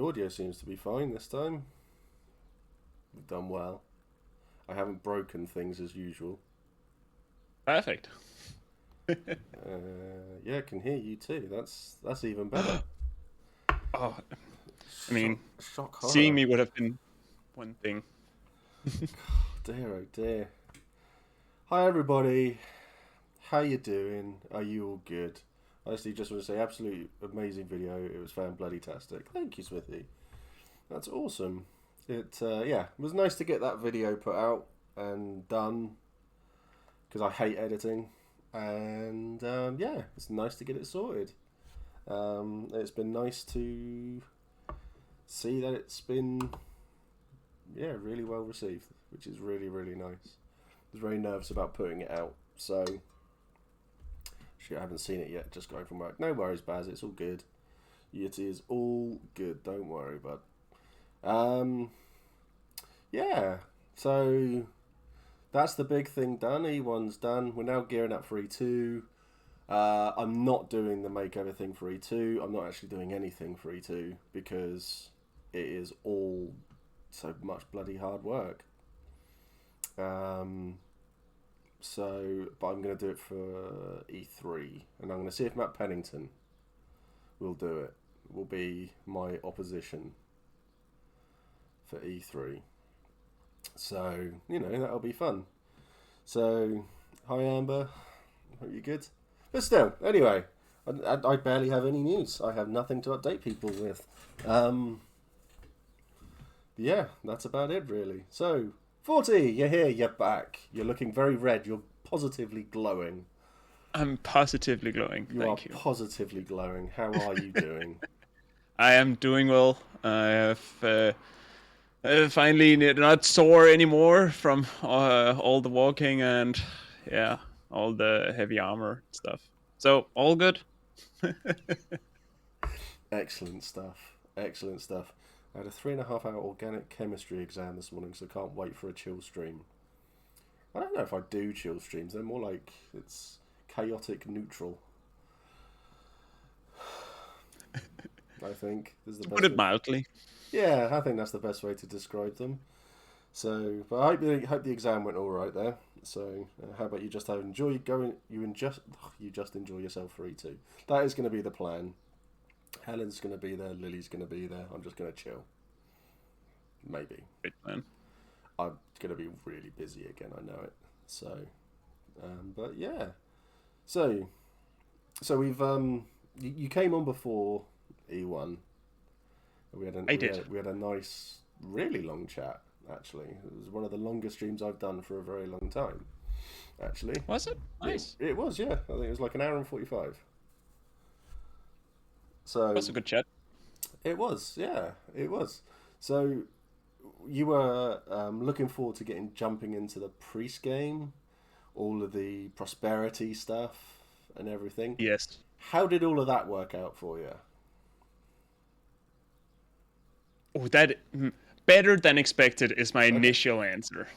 audio seems to be fine this time. We've done well. I haven't broken things as usual. Perfect. Yeah, I can hear you too. That's even better. Oh, I Shock, mean, shock seeing horror. me would have been one thing. Dear, oh dear. Hi everybody. How you doing? Are you all good? Honestly, just want to say, absolutely amazing video. It was fan-bloody-tastic. Thank you, Smithy. That's awesome. It was nice to get that video put out and done because I hate editing, and yeah, it's nice to get it sorted. It's been nice to see that it's been really well received, which is really really nice. I was very nervous about putting it out, so shit, I haven't seen it yet. Just going from work. No worries, Baz. It's all good. It is all good. Don't worry, bud. Um, yeah. So that's the big thing done. E1's done. We're now gearing up for E2. I'm not doing the make everything for E2. I'm not actually doing anything for E2 because it is all so much bloody hard work. But I'm going to do it for E3, and I'm going to see if Matt Pennington will do it. Will be my opposition for E3. So that'll be fun. So hi Amber, hope you're good. But still, anyway, I barely have any news. I have nothing to update people with. Yeah, that's about it really. So 40, you're here, you're back. You're looking very red. You're positively glowing. I'm positively glowing. You are Thank you. positively glowing. How are you doing? I am doing well. I have finally not sore anymore from all the walking and yeah, all the heavy armor stuff. So all good. Excellent stuff. Excellent stuff. I had a 3.5 hour organic chemistry exam this morning, so I can't wait for a chill stream. I don't know if I do chill streams. They're more like it's chaotic neutral. I think is the To put best it way. mildly. Yeah, I think that's the best way to describe them. So, but I hope the exam went all right there. So, how about you just enjoy going? You just enjoy yourself for E2. That is going to be the plan. Helen's going to be there. Lily's going to be there. I'm just going to chill. Maybe. Great plan. I'm going to be really busy again. I know it. So, but yeah. So we've you came on before E1. I did. We had a nice, really long chat. Actually, it was one of the longest streams I've done for a very long time. Actually, Was it? Nice. it was, yeah. I think it was like an hour and 45. Was So a good chat. it was, yeah, it was. So you were looking forward to jumping into the priest game, all of the prosperity stuff and everything. Yes. How did all of that work out for you? Oh, that better than expected is my Okay, initial answer.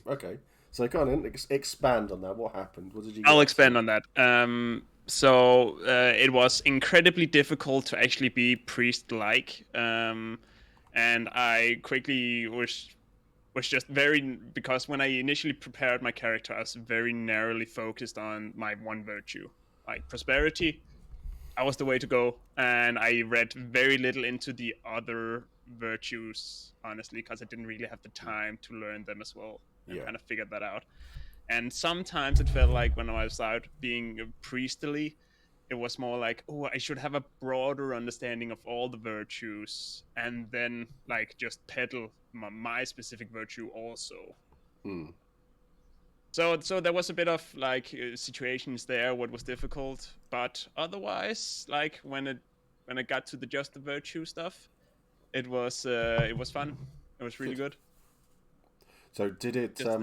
okay. So kind of expand on that. What happened? What did you get I'll up to? expand on that. So it was incredibly difficult to actually be priest-like, and I quickly was just very because when I initially prepared my character, I was very narrowly focused on my one virtue, like prosperity. I was the way to go, and I read very little into the other virtues, honestly, because I didn't really have the time to learn them as well and Yeah, kind of figure that out. And sometimes it felt like when I was out being priestly, it was more like, oh, I should have a broader understanding of all the virtues and then like just peddle my specific virtue also. mm. So there was a bit of like situations there what was difficult, but otherwise, like when I got to the just the virtue stuff, it was fun. It was really Good. good. So did it? Just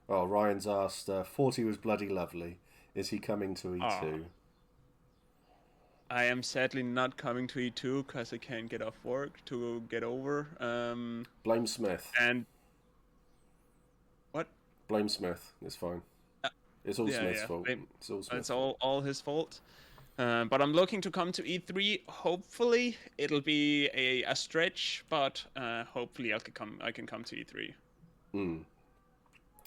Oh, Ryan's asked. 40 was bloody lovely. Is he coming to ah, E2? I am sadly not coming to E2 because I can't get off work to get over. Blame Smith. And what? Blame Smith. It's fine. Uh, It's all yeah, Smith's yeah. fault. It's all It's Smith's fault. all his fault. But I'm looking to come to E3. Hopefully, it'll be a stretch, but hopefully I can come to E3. Mm.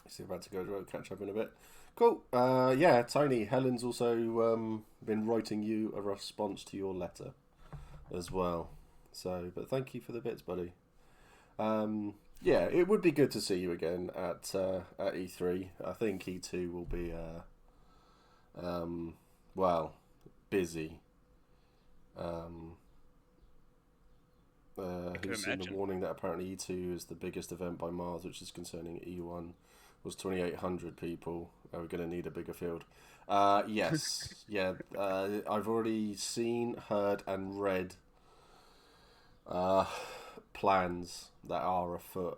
See, about to go catch up in a bit. Cool. Yeah, Tony. Helen's also been writing you a response to your letter as well. So, but thank you for the bits, buddy. Yeah, it would be good to see you again at E3. I think E2 will be well, busy. I can Who's seen the imagine. warning that apparently E2 is the biggest event by miles, which is concerning. E1 was 2,800 people. Are we going to need a bigger field? Yes. Yeah. I've already seen, heard, and read uh, plans that are afoot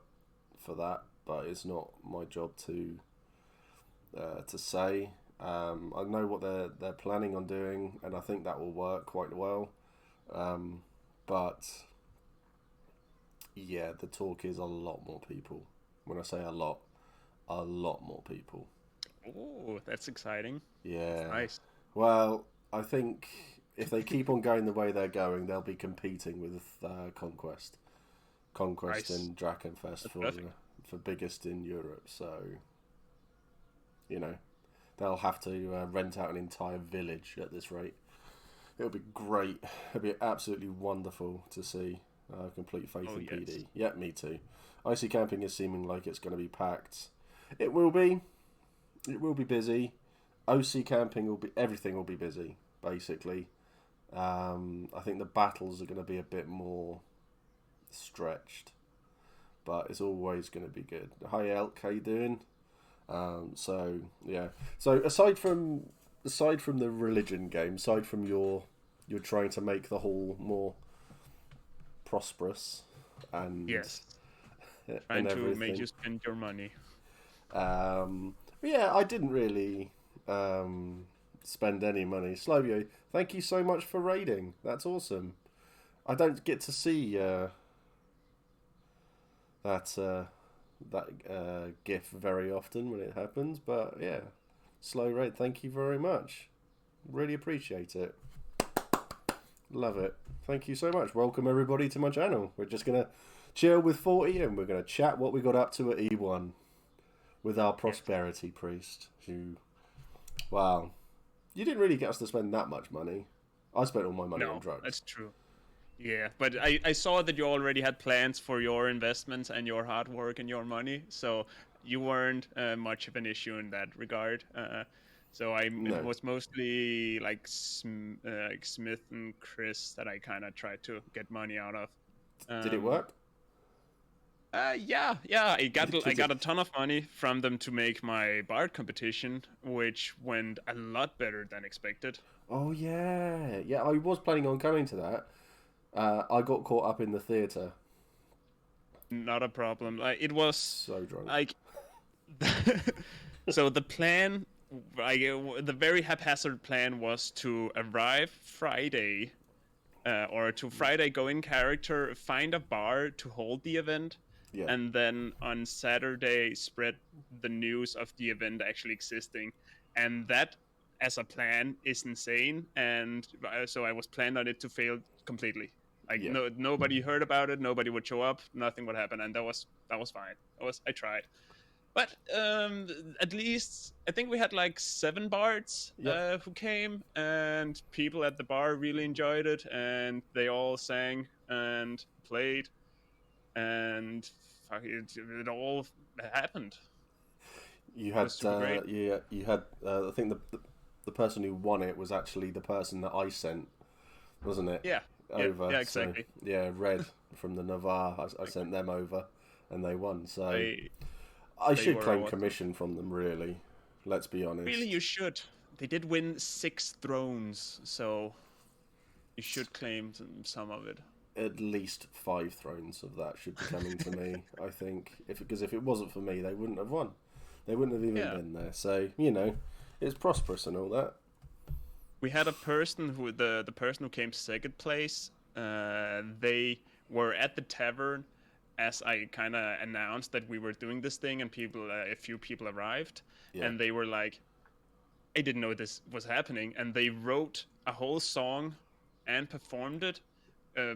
for that, but it's not my job to say. I know what they're planning on doing, and I think that will work quite well. But yeah, the talk is a lot more people. When I say a lot more people. Oh, that's exciting. That's Yeah. nice. Well, I think if they keep on going the way they're going, they'll be competing with Conquest Nice. and Drakenfest That's perfect. for biggest in Europe. So you know they'll have to rent out an entire village at this rate. It'll be great. It'll be absolutely wonderful to see. Complete faith Oh, in yes. PD. Yeah, me too. Icy camping is seeming like it's going to be packed. It will be. It will be busy. OC camping will be. Everything will be busy. Basically, I think the battles are going to be a bit more stretched, but it's always going to be good. Hi Elk, how you doing? So yeah. So aside from the religion game, aside from you're trying to make the hall more prosperous and Yes. and Trying to make everything. you spend your money. But yeah, I didn't really spend any money. Slovio, thank you so much for raiding. That's awesome. I don't get to see that GIF very often when it happens, but yeah, slow raid. Thank you very much. Really appreciate it. Love it. Thank you so much. Welcome everybody to my channel. We're just gonna chill with 40 and we're gonna chat what we got up to at E1 with our Yes. prosperity priest. Who, wow, you didn't really get us to spend that much money. I spent all my money on No, drugs. that's true. Yeah, but I saw that you already had plans for your investments and your hard work and your money, so you weren't much of an issue in that regard. So it No. was mostly like like Smith and Chris that I kind of tried to get money out of. Did it Um, work? yeah. I Did got it? a ton of money from them to make my Bard competition, which went a lot better than expected. Oh yeah, yeah. I was planning on coming to that. I got caught up in the theatre. Not a problem. Like it was So drunk. like so the plan, the very haphazard plan was to arrive Friday, or to Friday go in character, find a bar to hold the event, Yeah, and then on Saturday spread the news of the event actually existing. And that, as a plan, is insane. And so I was planned on it to fail completely. Like yeah, nobody heard about it, nobody would show up, nothing would happen, and that was fine. I tried. But at least I think we had like 7 bards yep. who came, and people at the bar really enjoyed it, and they all sang and played, and it all happened. You It had was super great. you had I think the person who won it was actually the person that I sent, wasn't it? Yeah, Over. yeah, So exactly. yeah, Red from the Navarre. I sent them over, and they won. So They I they should were claim awesome. commission from them. Really, let's be Really, honest. you should. They did win 6 thrones, so you should claim some of it. At least 5 thrones of that should be coming to me. I think because if it wasn't for me, they wouldn't have won. They wouldn't have even Yeah. been there. So it's prosperous and all that. We had a person who the person who came second place. They were at the tavern as I kind of announced that we were doing this thing, and a few people arrived, Yeah. and they were like, "I didn't know this was happening," and they wrote a whole song and performed it uh,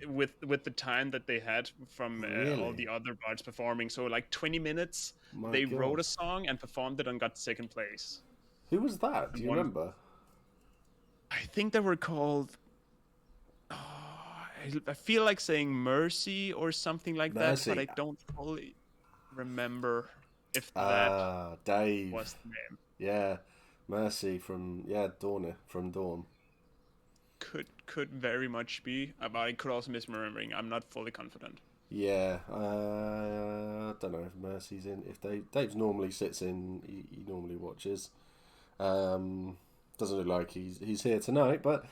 with the time that they had from all Really? the other bards performing. So like 20 minutes, My they wrote God. a song and performed it and got second place. Who was that? Do And you one, remember? I think they were called. Oh, I feel like saying Mercy or something like that, but Mercy. I don't fully remember if that Dave. was the name. Yeah. Mercy from, yeah, Dawn, from Dawn. Could very much be, but I could also misremembering. I'm not fully confident. Yeah, I don't know if Mercy's in. If Dave's normally sits in, he normally watches. Doesn't look like he's here tonight, but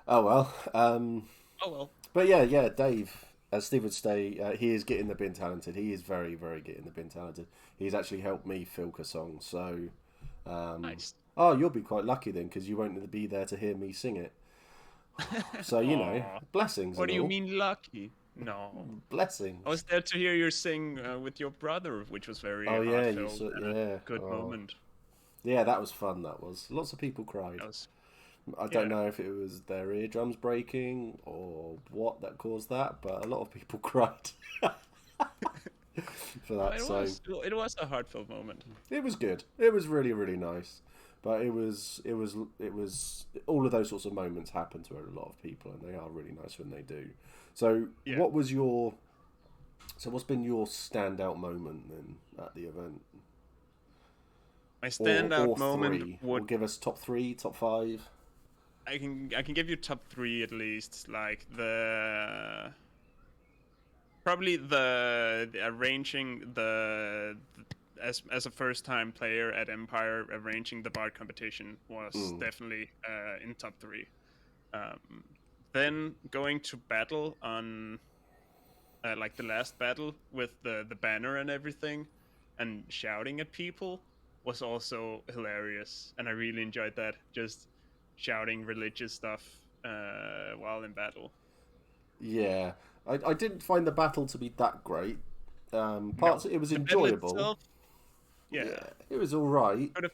oh well. Oh well. But yeah, Dave, as Steve would say, he is getting the bin talented. He is very, very getting the bin talented. He's actually helped me filk a song, so Nice. oh, you'll be quite lucky then because you won't be there to hear me sing it. So Aw. blessings What and do you all, mean lucky? No. I blessings. was there to hear you sing with your brother, which was very Oh yeah, you heartfelt saw, and a yeah. good Oh. moment. Yeah, that was fun. That was. Lots of people cried. That was, I don't yeah. know if it was their eardrums breaking or what that caused that, but a lot of people cried for Oh, that. So it was a heartfelt moment. it was good. It was really, really nice. But it was all of those sorts of moments happen to a lot of people, and they are really nice when they do. So, Yeah. what's been your standout moment then at the event, My or standout moment three? Or would give us top three, top five. I can give you top three at least. Like the probably the arranging as a first time player at Empire, arranging the bard competition was Mm. definitely in top three. Um, then going to battle on like the last battle with the banner and everything, and shouting at people was also hilarious, and I really enjoyed that. Just shouting religious stuff while in battle. Yeah, I didn't find the battle to be that great. Parts No, it was the battle enjoyable. itself, Yeah, yeah, it was all right, could have,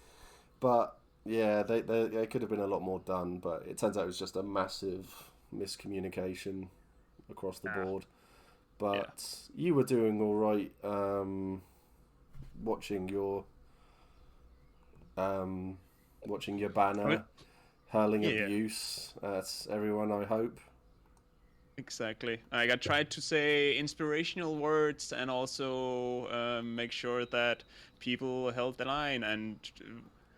but yeah, they could have been a lot more done. But it turns out it was just a massive miscommunication across the board. yeah. But you were doing all right. Watching your um, watching your But banner hurling yeah, abuse at everyone. I hope. exactly. Like I tried to say inspirational words and also make sure that people held the line. And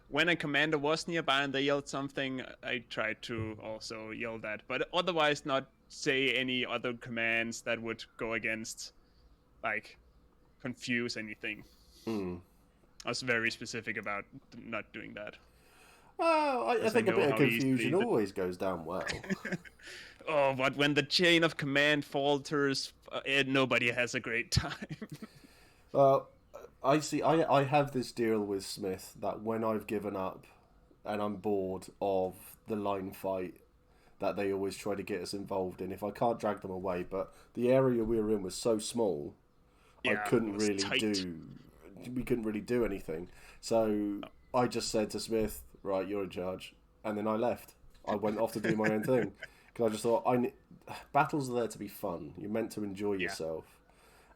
when a commander was nearby and they yelled something, I tried to also yell that. But otherwise, not say any other commands that would go against, like, confuse anything. Mm. I was very specific about not doing that. Well, I Because I think a know bit of how confusion easily the always goes down well. oh, but when the chain of command falters, nobody has a great time. Well, I see. I have this deal with Smith that when I've given up and I'm bored of the line fight that they always try to get us involved in, if I can't drag them away, but the area we were in was so small, I Yeah, it couldn't was really tight. do. We couldn't really do anything. So I just said to Smith, "Right, you're in charge," and then I left. I went off to do my own thing because I just thought battles are there to be fun. You're meant to enjoy Yeah, yourself,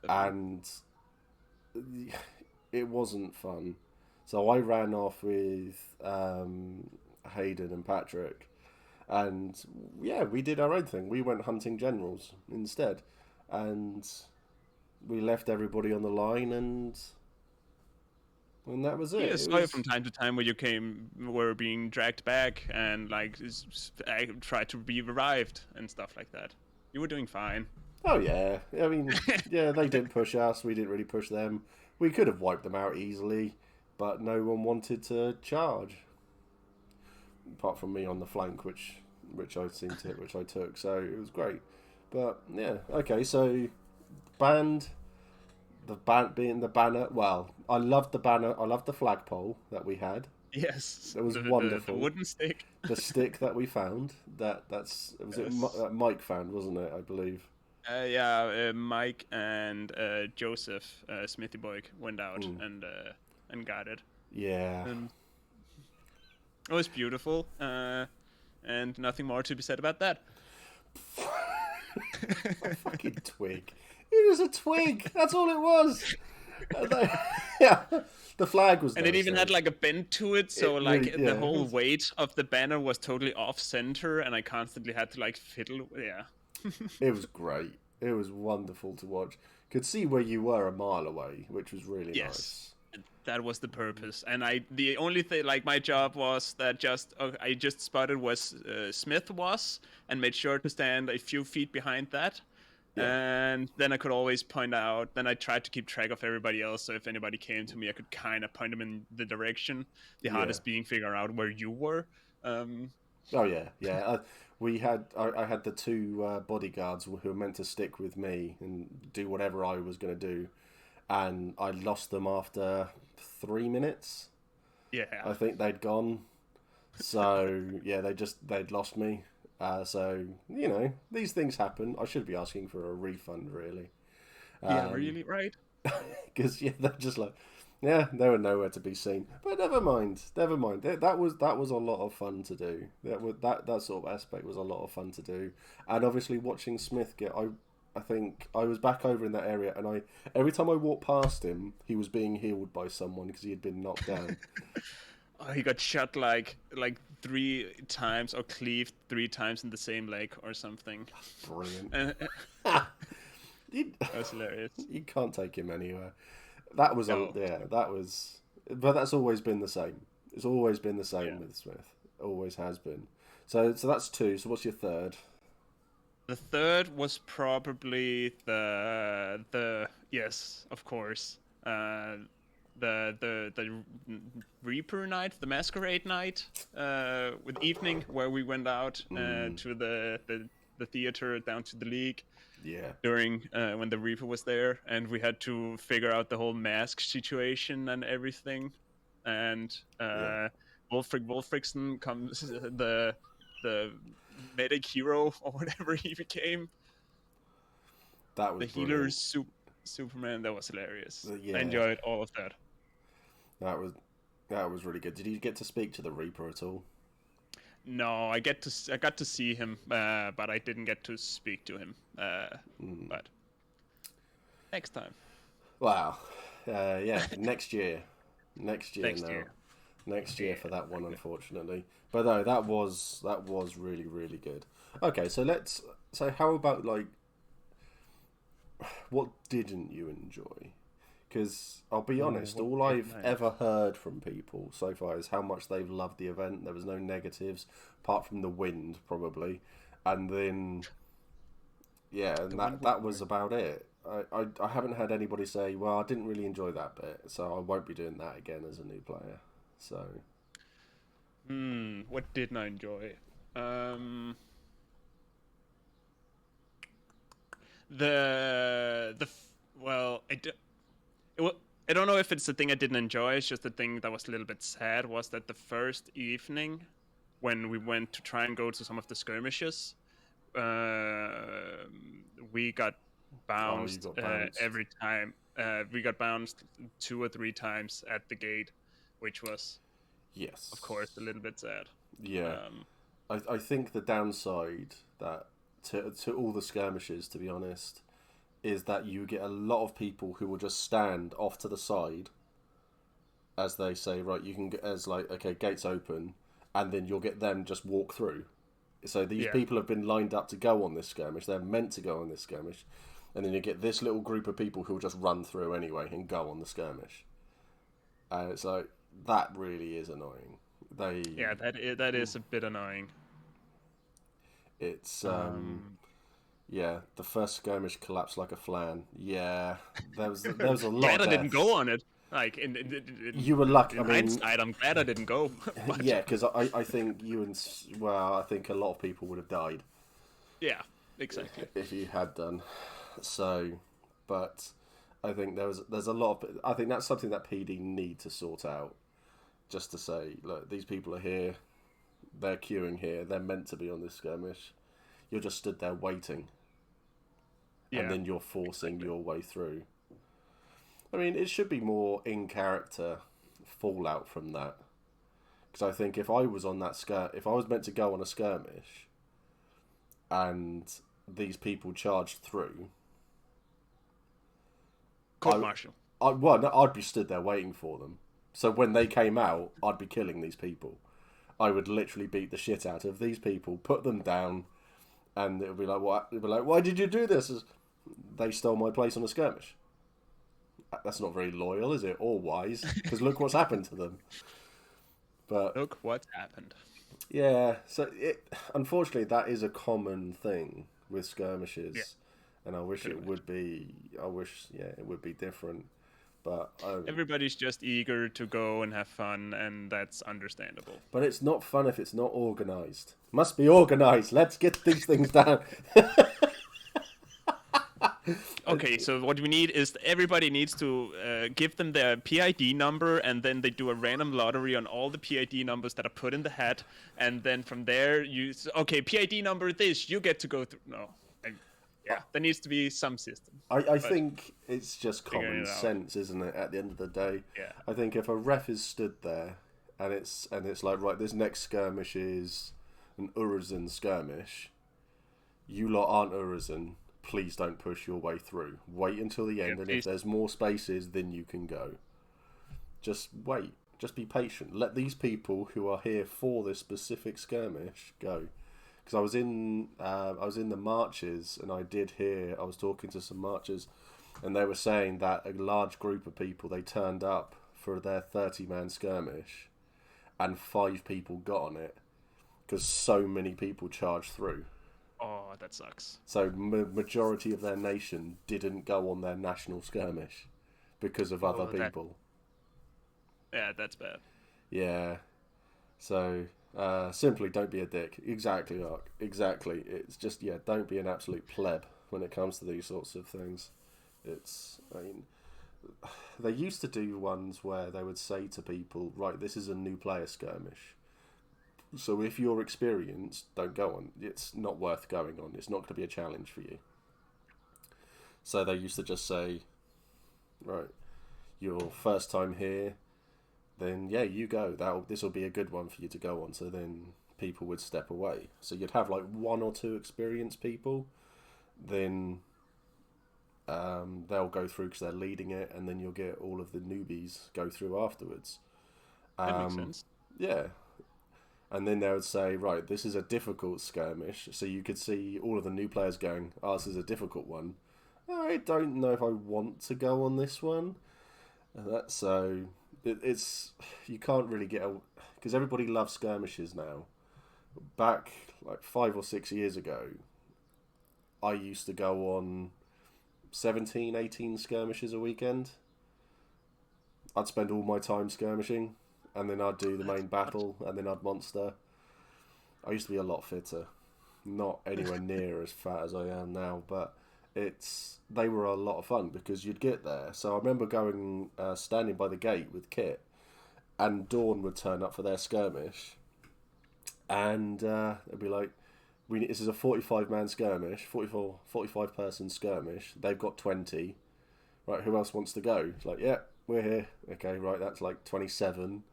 definitely. and it wasn't fun. So I ran off with Hayden and Patrick, and yeah, we did our own thing. We went hunting generals instead, and we left everybody on the line, and that was Yeah, it. I It saw you was from time to time where you were being dragged back and like I tried to be revived and stuff like that. You were doing fine. oh yeah. I mean, yeah, they didn't push us. We didn't really push them. We could have wiped them out easily, but no one wanted to charge, apart from me on the flank, which I took. So it was great. But yeah, okay. So band, the band being the banner. Well, I loved the banner. I loved the flagpole that we had. Yes, It was the wonderful. wooden stick. The stick that we found. That's was it. Yes. That Mike found, wasn't it? I believe. Yeah, Mike and Joseph Smithy Boy went out Mm. and got it. Yeah. And it was beautiful. and nothing more to be said about that. A fucking twig. It was a twig. That's all it was. Yeah, the flag was. And nice, it even though. had like a bend to it, so It like really, the yeah. whole weight of the banner was totally off center, and I constantly had to like fiddle. Yeah. It was great. It was wonderful to watch. Could see where you were a mile away, which was really Yes, nice. that was the purpose. And the only thing, like my job was that I just spotted where Smith was and made sure to stand a few feet behind that. Yeah. And then I could always point out. Then I tried to keep track of everybody else, so if anybody came to me, I could kind of point them in the direction. The Yeah. hardest being figure out where you were. Oh yeah, yeah. I had the two bodyguards who were meant to stick with me and do whatever I was going to do, and I lost them after 3 minutes. Yeah. I think they'd gone. So yeah, they'd lost me. So these things happen. I should be asking for a refund, really. Yeah, really, right? Because they're just like, yeah, they were nowhere to be seen. But never mind, never mind. That was a lot of fun to do. That sort of aspect was a lot of fun to do. And obviously watching Smith I think I was back over in that area, and every time I walked past him, he was being healed by someone because he had been knocked down. Oh, he got shot like 3 times or cleaved 3 times in the same leg or something. Brilliant. That was hilarious. You can't take him anywhere. That was No. that was, but that's always been the same. It's always been the same Yeah. with Smith. Always has been. So that's two. So what's your third? The third was probably the yes, of course. The Reaper night, the Masquerade night, with evening where we went out to the theater down to the league. Yeah. During when the Reaper was there, and we had to figure out the whole mask situation and everything. And Wolfrickson comes the medic hero or whatever he became. That was The healer brilliant. Superman. That was hilarious. Yeah. I enjoyed all of that. That was really good. Did you get to speak to the Reaper at all? No, I got to see him, but I didn't get to speak to him. But next time. Wow. Yeah. Next year. Next year Next now. year. Next year for that one, unfortunately. But no, that was really, really good. Okay, so how about, like, what didn't you enjoy? Because I'll be honest, all I've ever heard from people so far is how much they've loved the event. There was no negatives, apart from the wind, probably. And then, yeah, and that was about it. I haven't had anybody say, well, I didn't really enjoy that bit, so I won't be doing that again as a new player. So, What didn't I enjoy? Well, I don't know if it's the thing I didn't enjoy. It's just the thing that was a little bit sad was that the first evening, when we went to try and go to some of the skirmishes, we got bounced, bounced. every time. We got bounced 2 or 3 times at the gate, which was, yes, of course, a little bit sad. Yeah. I think the downside that to all the skirmishes, to be honest, is that you get a lot of people who will just stand off to the side as they say, right, you can get, as like, okay, gates open, and then you'll get them just walk through. So these people have been lined up to go on this skirmish. They're meant to go on this skirmish. And then you get this little group of people who will just run through anyway and go on the skirmish. And it's like, that really is annoying. That is a bit annoying. It's yeah, the first skirmish collapsed like a flan. Yeah, there was a lot. Glad of I didn't deaths. go on it. Like You were lucky. In hindsight, I'm glad I didn't go. But, yeah, because I think I think a lot of people would have died. Yeah, exactly. If you had done. So, but I think there's a lot of. I think that's something that PD need to sort out. Just to say, look, these people are here. They're queuing here. They're meant to be on this skirmish. You're just stood there waiting. Yeah. And then you're forcing your way through. I mean, it should be more in character fallout from that. Because I think if I was on that if I was meant to go on a skirmish, and these people charged through, Court martial. I'd be stood there waiting for them. So when they came out, I'd be killing these people. I would literally beat the shit out of these people, put them down, and it would be like, what? It'd be like, why did you do this? They stole my place on a skirmish. That's not very loyal, is it? Or wise, because look what's happened to them. But look what happened. Yeah, so unfortunately that is a common thing with skirmishes, and I wish it would be. I wish, it would be different. But everybody's just eager to go and have fun, and that's understandable. But it's not fun if it's not organised. Must be organised. Let's get these things down. Okay, so what we need is everybody needs to give them their PID number, and then they do a random lottery on all the PID numbers that are put in the hat, and then from there PID number this, you get to go through. No, there needs to be some system. I think it's just common sense, isn't it? At the end of the day, I think if a ref is stood there, and it's like, right, this next skirmish is an Urizen skirmish. You lot aren't Urizen. Please don't push your way through. Wait until the end, and if there's more spaces, then you can go. Just wait. Just be patient. Let these people who are here for this specific skirmish go. Because I was in the marches, and I was talking to some marchers, and they were saying that a large group of people, they turned up for their 30-man skirmish, and 5 people got on it, because so many people charged through. Oh, that sucks. So majority of their nation didn't go on their national skirmish because of other people. Yeah, that's bad. Yeah. So simply don't be a dick. Exactly, Mark. Exactly. It's just, don't be an absolute pleb when it comes to these sorts of things. They used to do ones where they would say to people, right, this is a new player skirmish. So if you're experienced, don't go on. It's not worth going on. It's not going to be a challenge for you. So they used to just say, right, your first time here, then you go. This will be a good one for you to go on. So then people would step away. So you'd have like 1 or 2 experienced people. Then they'll go through because they're leading it, and then you'll get all of the newbies go through afterwards. That makes sense. Yeah. And then they would say, right, this is a difficult skirmish. So you could see all of the new players going, this is a difficult one. I don't know if I want to go on this one. It's you can't really get because everybody loves skirmishes now. Back like 5 or 6 years ago, I used to go on 17, 18 skirmishes a weekend. I'd spend all my time skirmishing. And then I'd do the main battle, and then I'd monster. I used to be a lot fitter. Not anywhere near as fat as I am now, but they were a lot of fun because you'd get there. So I remember going, standing by the gate with Kit, and Dawn would turn up for their skirmish. And it'd be like, this is a 45-man skirmish, 45-person skirmish. They've got 20. Right, who else wants to go? It's like, we're here. Okay, right, that's like 27.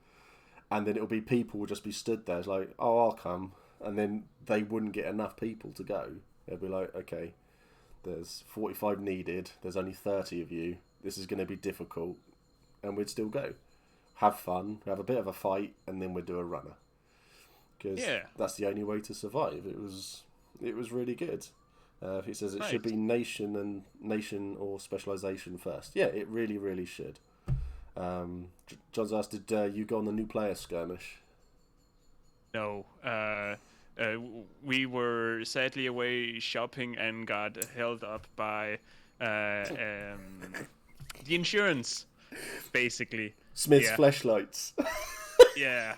And then it'll be people will just be stood there. It's like, I'll come. And then they wouldn't get enough people to go. They'll be like, okay, there's 45 needed. There's only 30 of you. This is going to be difficult. And we'd still go. Have fun, have a bit of a fight, and then we'd do a runner. Because that's the only way to survive. It was really good. He says it should be nation or specialization first. Yeah, it really, really should. John's asked, did you go on the new player skirmish? No. We were sadly away shopping and got held up by the insurance, basically. Smith's fleshlights. Yeah.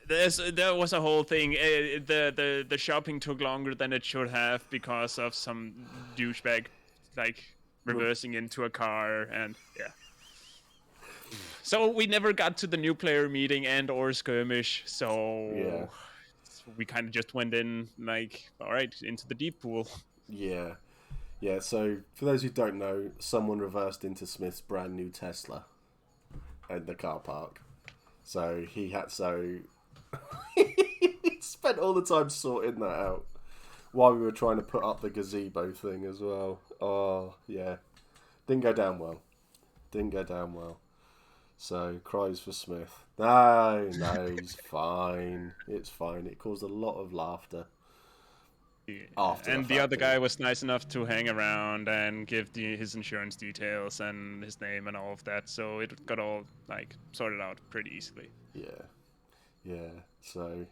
There was a whole thing. The shopping took longer than it should have because of some douchebag reversing into a car, and so we never got to the new player meeting and or skirmish. So we kind of just went in all right, into the deep pool. Yeah. So for those who don't know, someone reversed into Smith's brand new Tesla in the car park. So he had he spent all the time sorting that out while we were trying to put up the gazebo thing as well. Oh yeah, didn't go down well. Didn't go down well. So cries for Smith. No, he's fine. It's fine. It caused a lot of laughter. Yeah. After the And the fact, other guy was nice enough to hang around and give his insurance details and his name and all of that, so it got all like sorted out pretty easily. yeah. So,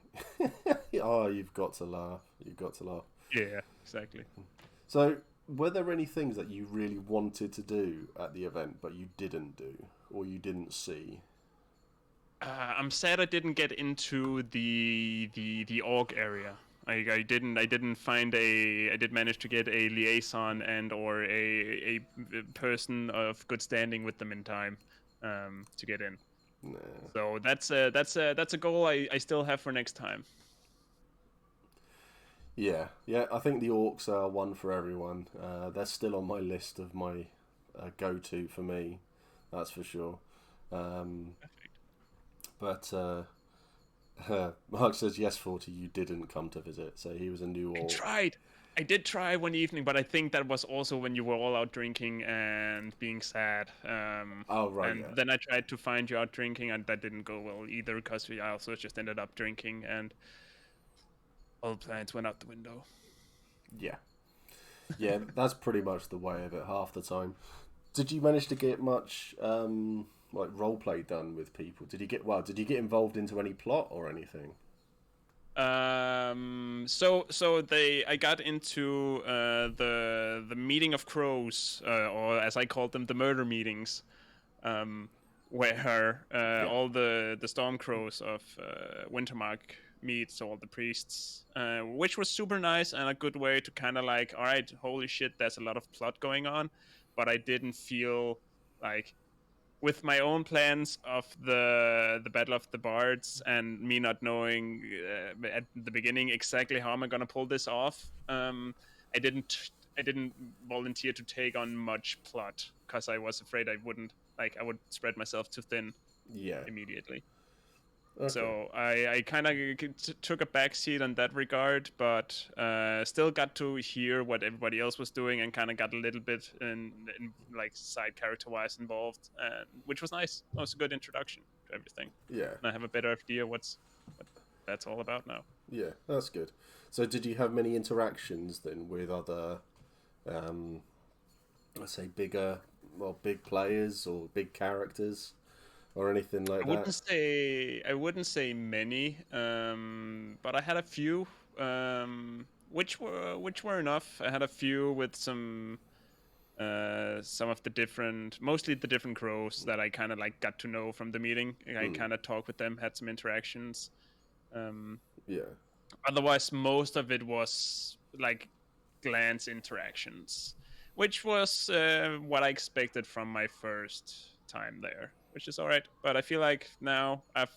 oh, you've got to laugh. You've got to laugh. Yeah, exactly. So, were there any things that you really wanted to do at the event but you didn't do or you didn't see? I'm sad I didn't get into the org area. I didn't find a. I did manage to get a liaison and or a person of good standing with them in time to get in. Nah. So that's a goal I still have for next time. Yeah. I think the orcs are one for everyone. They're still on my list of my go-to for me. That's for sure. But Mark says yes, 40. You didn't come to visit, so he was a new orc. I did try one evening, but I think that was also when you were all out drinking and being sad. Oh right, And yeah. then I tried to find you out drinking, and that didn't go well either because I also just ended up drinking, and all plans went out the window. Yeah, that's pretty much the way of it half the time. Did you manage to get much like role play done with people? Did you get involved into any plot or anything? I got into the meeting of crows, or as I called them, the murder meetings, where Yeah. all the storm crows of Wintermark meet, so all the priests, which was super nice and a good way to kind of like, all right, holy shit, there's a lot of plot going on, but I didn't feel like with my own plans of the Battle of the Bards and me not knowing at the beginning exactly how am I gonna pull this off, I didn't volunteer to take on much plot because I was afraid I would spread myself too thin Yeah. immediately. Okay. So I kind of took a backseat on that regard, but still got to hear what everybody else was doing and kind of got a little bit in like side character wise involved, and which was nice. It was a good introduction to everything. Yeah. And I have a better idea what that's all about now. Yeah, that's good. So did you have many interactions then with other let's say big players or big characters or anything like that? I wouldn't say many, but I had a few, which were enough. I had a few with some of the different, mostly the different crows that I kind of like got to know from the meeting. I kind of talked with them, had some interactions. Um, Yeah. Otherwise, most of it was like glance interactions, which was what I expected from my first time there, which is all right. But I feel like now I've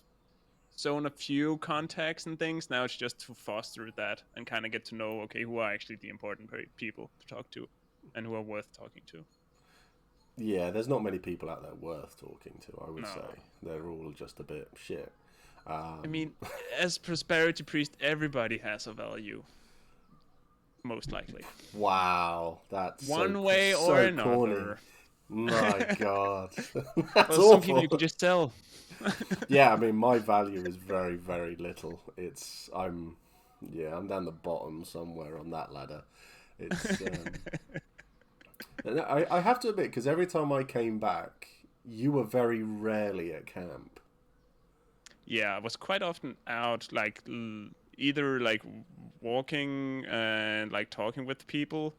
sewn a few contacts and things. Now it's just to foster that and kind of get to know, okay, who are actually the important people to talk to and who are worth talking to. Yeah, there's not many people out there worth talking to, I would No. say. They're all just a bit shit. I mean, as prosperity priest, everybody has a value, most likely. Wow, that's One way or so corny. another. My God, that's Well, some people you awful. could just tell. Yeah, I mean, my value is very, very little. I'm down the bottom somewhere on that ladder. It's, and I have to admit, because every time I came back, you were very rarely at camp. Yeah, I was quite often out, like either like walking and like talking with people,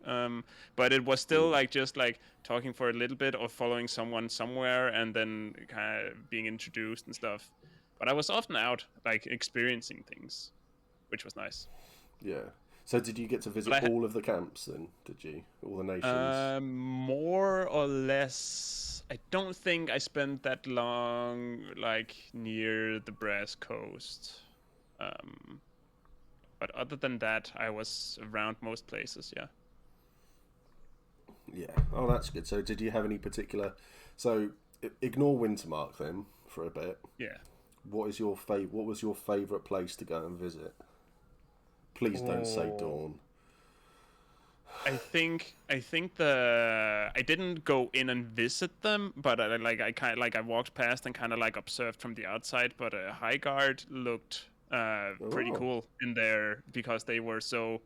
but it was still like just like talking for a little bit or following someone somewhere and then kind of being introduced and stuff. But I was often out, like experiencing things, which was nice. Yeah. So did you get to But visit all of the camps then? Did you? All the nations? more or less, I don't think I spent that long like near the Brass Coast. Um, But other than that, I was around most places, yeah. Yeah. Oh, that's good. So did you have any particular... So ignore Wintermark then for a bit. Yeah. What is your What was your favorite place to go and visit? Please don't say Oh, Dawn. I think I didn't go in and visit them, but I kind like I walked past and kind of like observed from the outside. But High Guard looked pretty Oh, cool in there because they were so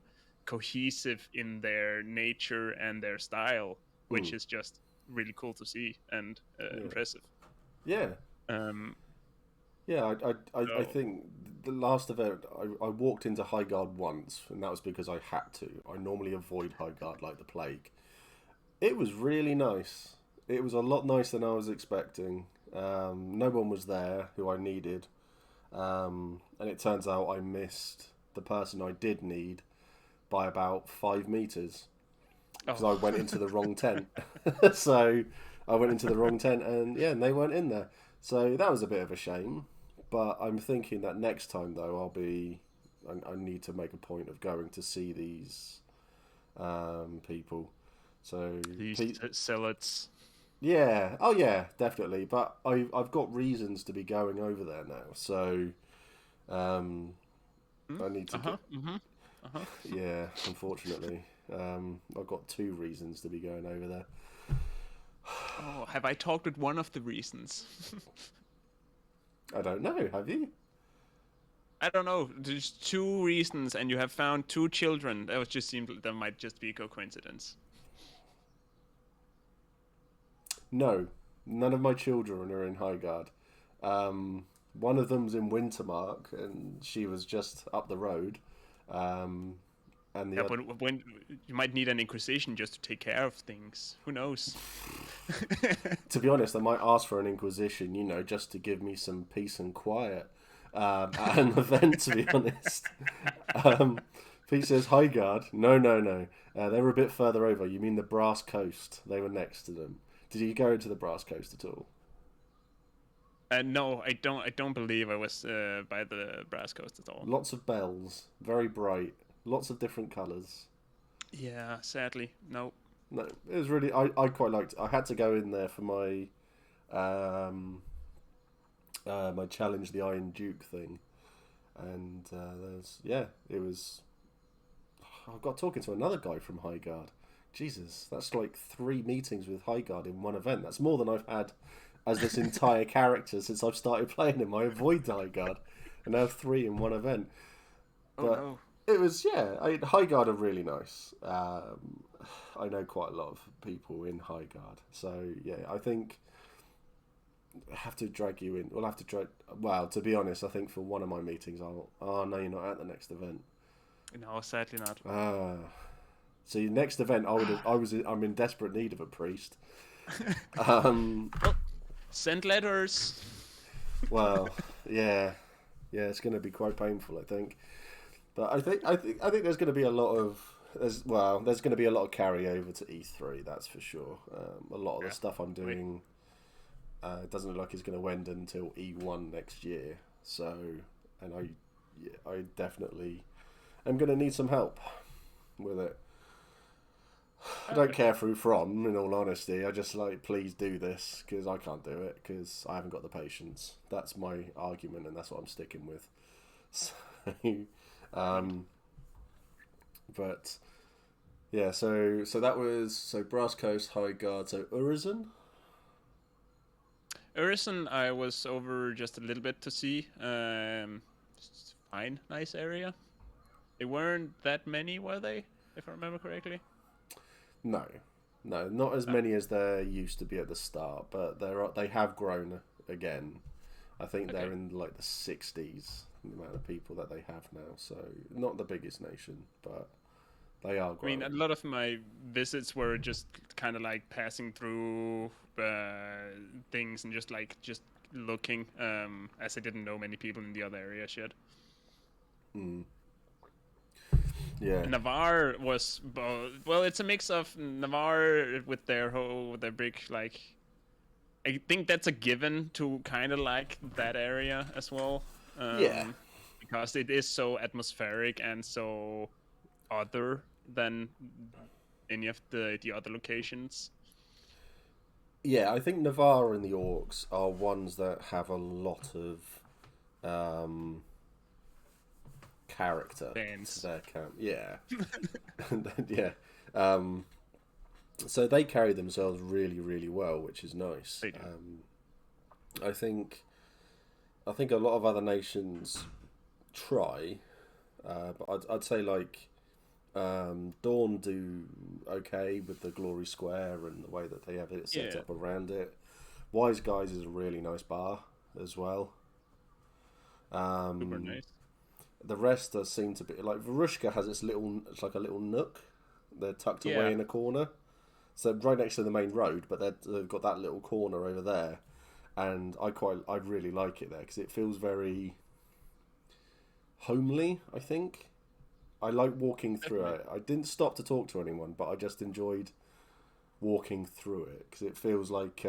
cohesive in their nature and their style, hmm. which is just really cool to see and Yeah, impressive. yeah, Um, yeah. I so think the last event I walked into High Guard once, and that was because I had to. I normally avoid High Guard like the plague. It was really nice. It was a lot nicer than I was expecting. No one was there who I needed. And it turns out I missed the person I did need by about 5 meters because oh, I went into the wrong tent. So I went into the wrong tent, and yeah, and they weren't in there. So that was a bit of a shame. But I'm thinking that next time though, I need to make a point of going to see these people. So these zealots. yeah, oh yeah, definitely. But I've got reasons to be going over there now. So um, I need to Uh huh. get. Mm-hmm. Uh huh. Yeah, unfortunately, I've got two reasons to be going over there. Oh, have I talked with one of the reasons? I don't know. Have you? I don't know. There's two reasons, and you have found two children. That was just seemed that might just be a coincidence. No, none of my children are in Highguard. One of them's in Wintermark, and she was just up the road. Um, and the Yeah, other, but when you might need an inquisition just to take care of things. Who knows? to be honest, I might ask for an inquisition, just to give me some peace and quiet at an event. To be honest, um, Pete says Highguard. No, no, no. They were a bit further over. You mean the Brass Coast? They were next to them. Did you go into the Brass Coast at all? No, I don't. I don't believe I was by the Brass Coast at all. Lots of bells, very bright, lots of different colours. Yeah, sadly, no. No, it was really. I quite liked it. I had to go in there for um, my challenge the Iron Duke thing, and there's yeah, it was. I got talking to another guy from Highguard. Jesus, that's like 3 meetings with Highguard in one event. That's more than I've had as this entire character since I've started playing him. I avoid Highguard, and now three in one event. Oh But no. it was Highguard are really nice. I know quite a lot of people in Highguard, so yeah, I think I have to drag you in. We'll have to drag. Well, to be honest, I think for one of my meetings, I'll. Oh no, you're not at the next event. No, sadly not. Ah, so your next event, I'm in desperate need of a priest. Um, Well, send letters. well, yeah, yeah, it's going to be quite painful, I think. But I think there's going to be a lot of there's going to be a lot of carryover to E3. That's for sure. A lot of the Yeah. stuff I'm Wait. doing doesn't look like it's going to end until E1 next year. So, and I definitely am going to need some help with it. I don't Okay. care who from, in all honesty. I just like, please do this because I can't do it because I haven't got the patience. That's my argument, and that's what I'm sticking with. So, Mint. um, but yeah, so that was Brass Coast, High Guard, so Urizen. Urison, I was over just a little bit to see. It's fine, nice area. They weren't that many, were they? If I remember correctly. No, no, not as Ah, many as there used to be at the start, but they have grown again. I think they're okay. in like the 60s, the amount of people that they have now. So not the biggest nation, but they are I mean, a growing. lot of my visits were just kind of like passing through things and just looking, as I didn't know many people in the other areas yet. Mm. Yeah, Navarre was well, it's a mix of Navarre with their big like. I think that's a given to kind of like that area as well, yeah, because it is so atmospheric and so other than any of the other locations. yeah. I think Navarre and the Orcs are ones that have a lot of um, character to Bands. their camp. Yeah, yeah. Um, so they carry themselves really, really well, which is nice. They do. I think a lot of other nations try, but I'd say like Dawn do okay with the glory square and the way that they have it set Yeah. up around it. Wise Guys is a really nice bar as well. Super Um, nice. the rest does seem to be like Varushka has it's like a little nook. They're tucked away Yeah. in a corner, so right next to the main road. But they've got that little corner over there, and I really like it there because it feels very homely. I think I like walking through Definitely. it. I didn't stop to talk to anyone, but I just enjoyed walking through it because it feels like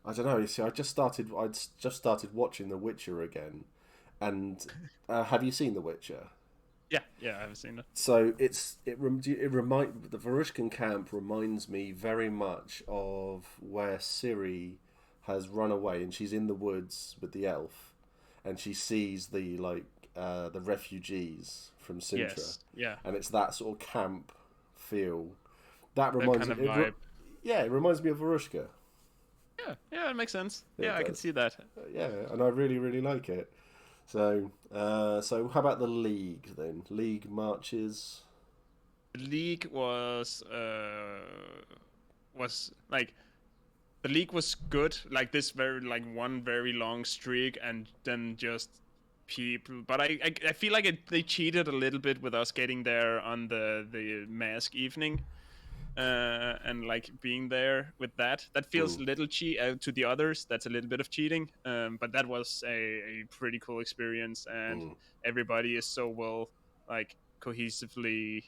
I don't know. You see, I'd just started watching The Witcher again, and have you seen The Witcher? Yeah. Yeah. I haven't seen it. So the Varushkan camp reminds me very much of where Ciri has run away, and she's in the woods with the elf, and she sees the refugees from Sintra, Yes. Yeah. and it's that sort of camp feel. That That reminds kind of vibe. yeah, it reminds me of Varushka. Yeah. Yeah. It makes sense. It Yeah. I can does. see that. Yeah, and I really really like it. So, how about the league then? League marches. The league was like the league was good, like this very like one very long streak, and then just people. But I feel like they cheated a little bit with us getting there on the mask evening, and like being there with that. That feels Mm, a little cheat to the others. That's a little bit of cheating. But that was a pretty cool experience, and mm. everybody is so well like cohesively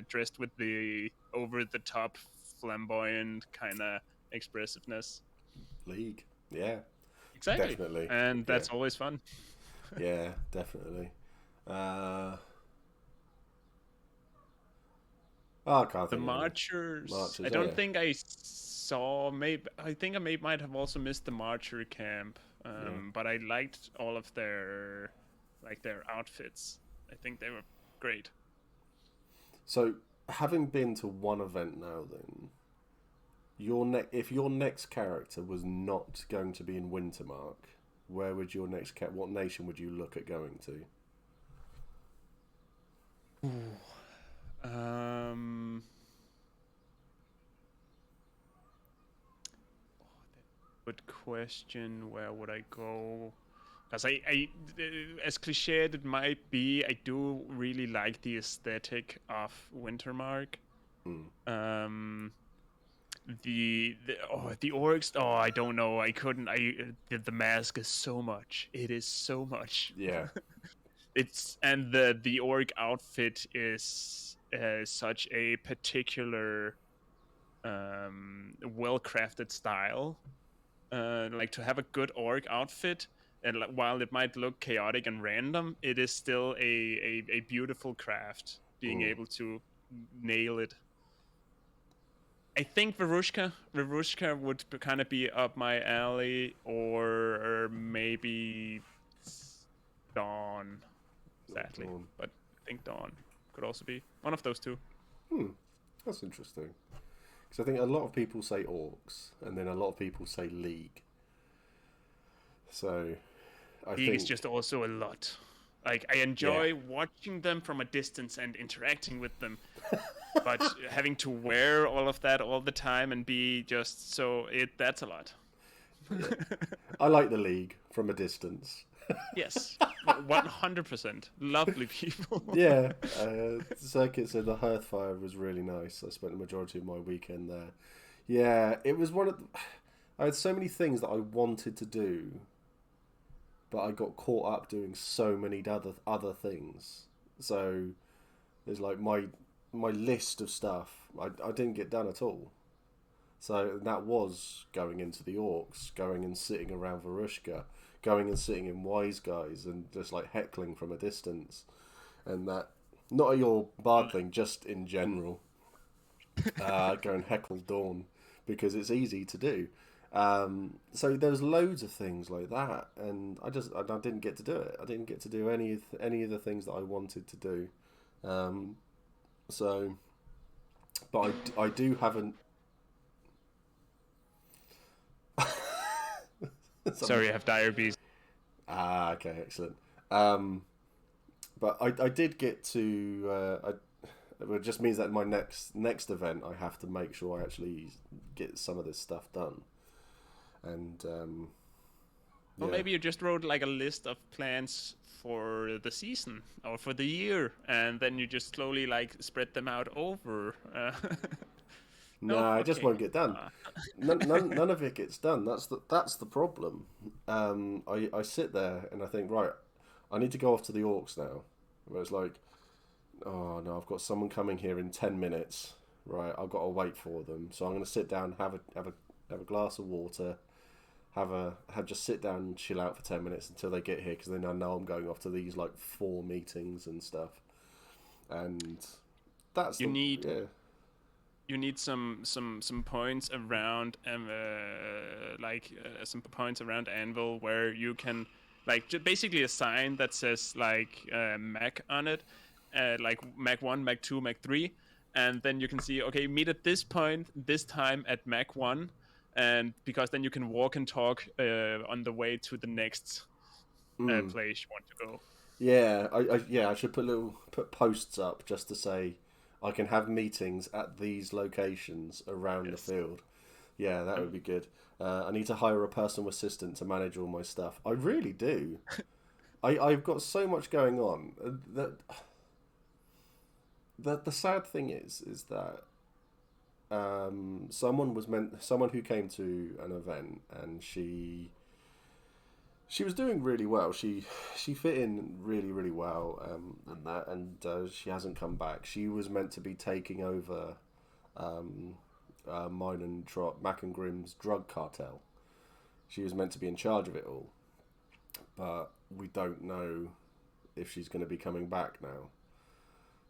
dressed with the over the top flamboyant kind of expressiveness. League. Yeah, Exactly. definitely. And Yeah, that's always fun. yeah, definitely. Uh, oh, I can't The think of any marchers, I marches. Oh don't yeah, think I saw. Maybe I think might have also missed the marcher camp. yeah. But I liked all of their their outfits. I think they were great. So, having been to one event now, then if your next character was not going to be in Wintermark, where would your next what nation would you look at going to? Ooh. Um. Good question. Where would I go? Because as cliched it might be, I do really like the aesthetic of Wintermark. Mm. Um, the orcs. Oh, I don't know. I couldn't. The mask is so much. It is so much. Yeah. It's and the orc outfit is such a particular well crafted style. Like to have a good orc outfit, and like, while it might look chaotic and random, it is still a beautiful craft. Being Mm. able to nail it. I think Verushka would kind of be up my alley, or maybe Dawn, Oh, sadly. Dawn. But I think Dawn could also be one of those two. Hmm. That's interesting. Because I think a lot of people say orcs, and then a lot of people say league. So I League is think, just also a lot. Like I yeah, enjoy watching them from a distance and interacting with them, but having to wear all of that all the time and be just so that's a lot. yeah. I like the league from a distance. Yes, 100%. Lovely people. Yeah, circuits of the Hearthfire was really nice. I spent the majority of my weekend there. Yeah, it was one of. I had so many things that I wanted to do, but I got caught up doing so many other things. So there's like my list of stuff I didn't get done at all. So that was going into the orcs, going and sitting around Varushka, going and sitting in Wise Guys, and just like heckling from a distance, and that not at your bard thing, just in general, go and heckle Dawn because it's easy to do. So there was loads of things like that, and I didn't get to do it. I didn't get to do any of the things that I wanted to do. Um, so, but I do have an. Sorry, I have diabetes. Ah, okay, excellent. But I did get to. It just means that my next event, I have to make sure I actually get some of this stuff done. And Well, yeah, maybe you just wrote like a list of plans for the season or for the year, and then you just slowly like spread them out over. No, no, it just okay. won't get done. None of it gets done. That's the problem. I sit there and I think, right, I need to go off to the orcs now. Where it's like, oh no, I've got someone coming here in 10 minutes. Right, I've got to wait for them. So I'm going to sit down, have a glass of water, have just sit down and chill out for 10 minutes until they get here, because then I know I'm going off to these like 4 meetings and stuff. And that's You the need yeah. you need some points around some points around Anvil where you can like basically a sign that says like Mac on it, like Mac 1, Mac 2, Mac 3, and then you can see, okay, meet at this point this time at Mac 1, and because then you can walk and talk on the way to the next Mm. place you want to go. Yeah, I should put posts up just to say I can have meetings at these locations around the Yes. field. Yeah, that would be good. I need to hire a personal assistant to manage all my stuff. I really do. I've got so much going on that the sad thing is that someone who came to an event, and she was doing really well. She fit in really well, and she hasn't come back. She was meant to be taking over um, mine and Mac and Grimm's drug cartel. She was meant to be in charge of it all, but we don't know if she's going to be coming back now.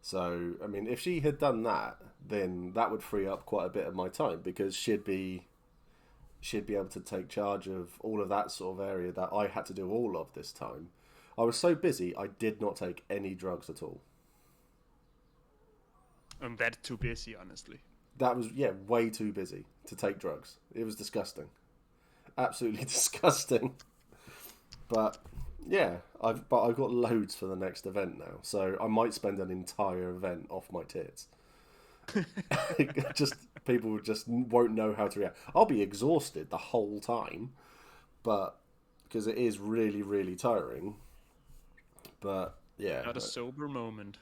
So, I mean, if she had done that, then that would free up quite a bit of my time, because she'd be able to take charge of all of that sort of area that I had to do all of this time. I was so busy, I did not take any drugs at all. I'm that too busy, honestly. That was, yeah, way too busy to take drugs. It was disgusting. Absolutely disgusting. But yeah, I've got loads for the next event now, so I might spend an entire event off my tits. Just people just won't know how to react. I'll be exhausted the whole time, but because it is really tiring. But yeah, Not a sober moment.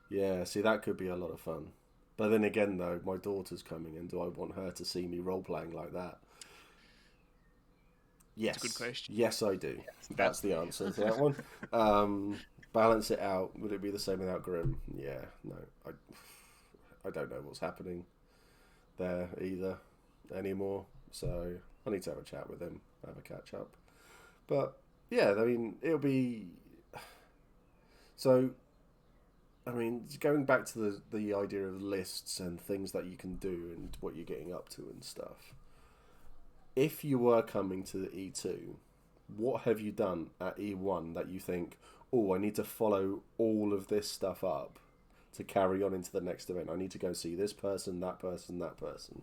yeah. See, that could be a lot of fun. But then again, though, my daughter's coming, and do I want her to see me role playing like that? It's a good Yes, question. yes, I do. That That's the answer to that one. Balance it out. Would it be the same without Grim? Yeah, no. I don't know what's happening there either anymore. So I need to have a chat with him, have a catch up. But yeah, I mean, it'll be so. I mean, going back to the idea of lists and things that you can do and what you're getting up to and stuff. If you were coming to the E2, what have you done at E1 that you think, oh, I need to follow all of this stuff up to carry on into the next event? I need to go see this person, that person, that person.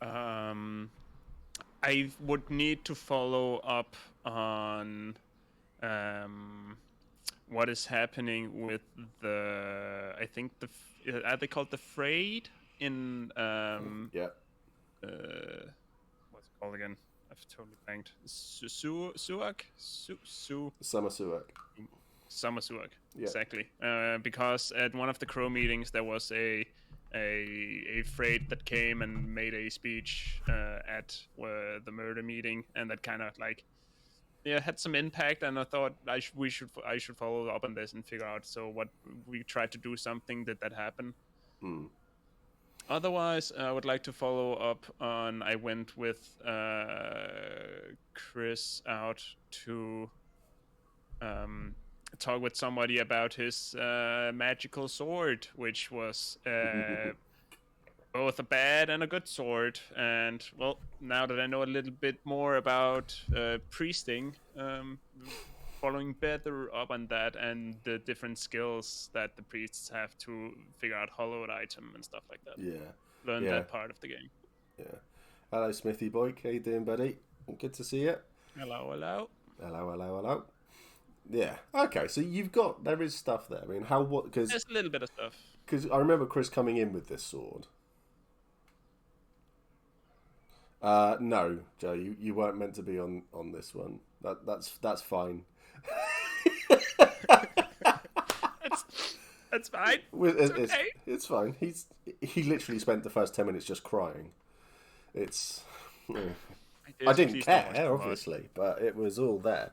um, I would need to follow up on um, what is happening with the. I think are they called the Frayed in Yeah. what's it called again? I've totally blanked. Suak? Summer Suak. Summer Suak. Yeah. Exactly. Because at one of the Crow meetings there was a freight that came and made a speech at the murder meeting, and that kind of like had some impact. And I thought I should follow up on this and figure out, so what we tried to do something that happened. Hmm. Otherwise, I would like to follow up on. I went with Chris out to talk with somebody about his magical sword, which was both a bad and a good sword. And well, now that I know a little bit more about priesting, following better up on that and the different skills that the priests have to figure out hollowed item and stuff like that. Yeah. Learn Yeah. that part of the game. Yeah. Hello, Smithy boy. How you doing, buddy? Good to see you. Hello, hello. Hello, hello, hello. Yeah. Okay. So there is stuff there. I mean, what? Because There's a little bit of stuff. I remember Chris coming in with this sword. No, Joe, you weren't meant to be on this one. That's fine. That's fine. It's fine. He literally spent the first 10 minutes just crying. It's. I didn't care, obviously, but it was all there.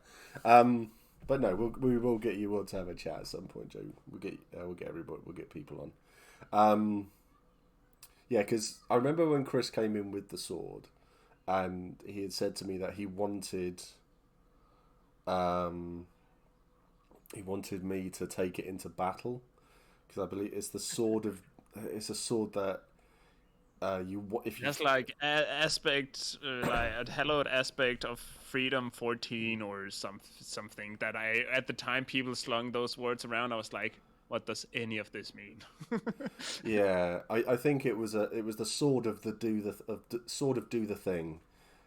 But no, we will get you on to have a chat at some point, Joe. We'll get everybody. We'll get people on. Yeah, because I remember when Chris came in with the sword, and he had said to me that he wanted me to take it into battle, because I believe it's the sword of. It's a sword that. That's like aspect, like a hallowed aspect of Freedom 14 or something that at the time people slung those words around. I was like, what does any of this mean? Yeah, I think it was the sword of do the thing.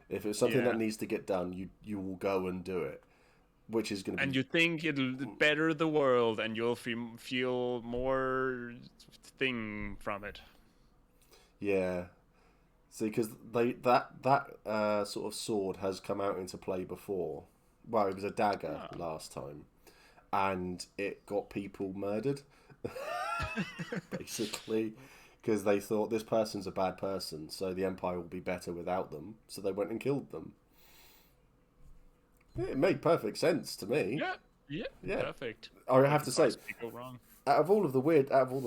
If it's something that needs to get done, you will go and do it, which is going to be. And you think it'll better the world, and you'll feel more thing from it. Yeah, see, because that sort of sword has come out into play before. Well, it was a dagger last time, and it got people murdered, basically, because they thought this person's a bad person, so the Empire will be better without them. So they went and killed them. It made perfect sense to me. Yeah, perfect. I have to say, go wrong. out of all the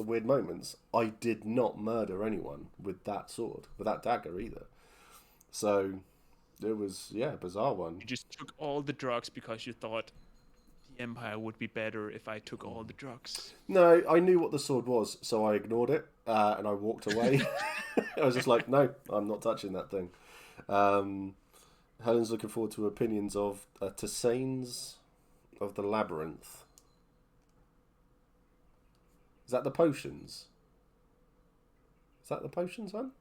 weird moments, I did not murder anyone with that sword, with that dagger either. So it was a bizarre one. You just took all the drugs because you thought the Empire would be better if I took all the drugs. No, I knew what the sword was, so I ignored it and I walked away. I was just like, no, I'm not touching that thing. Helen's looking forward to opinions of Tissane's of the Labyrinth. Is that the potions? Is that the potions one?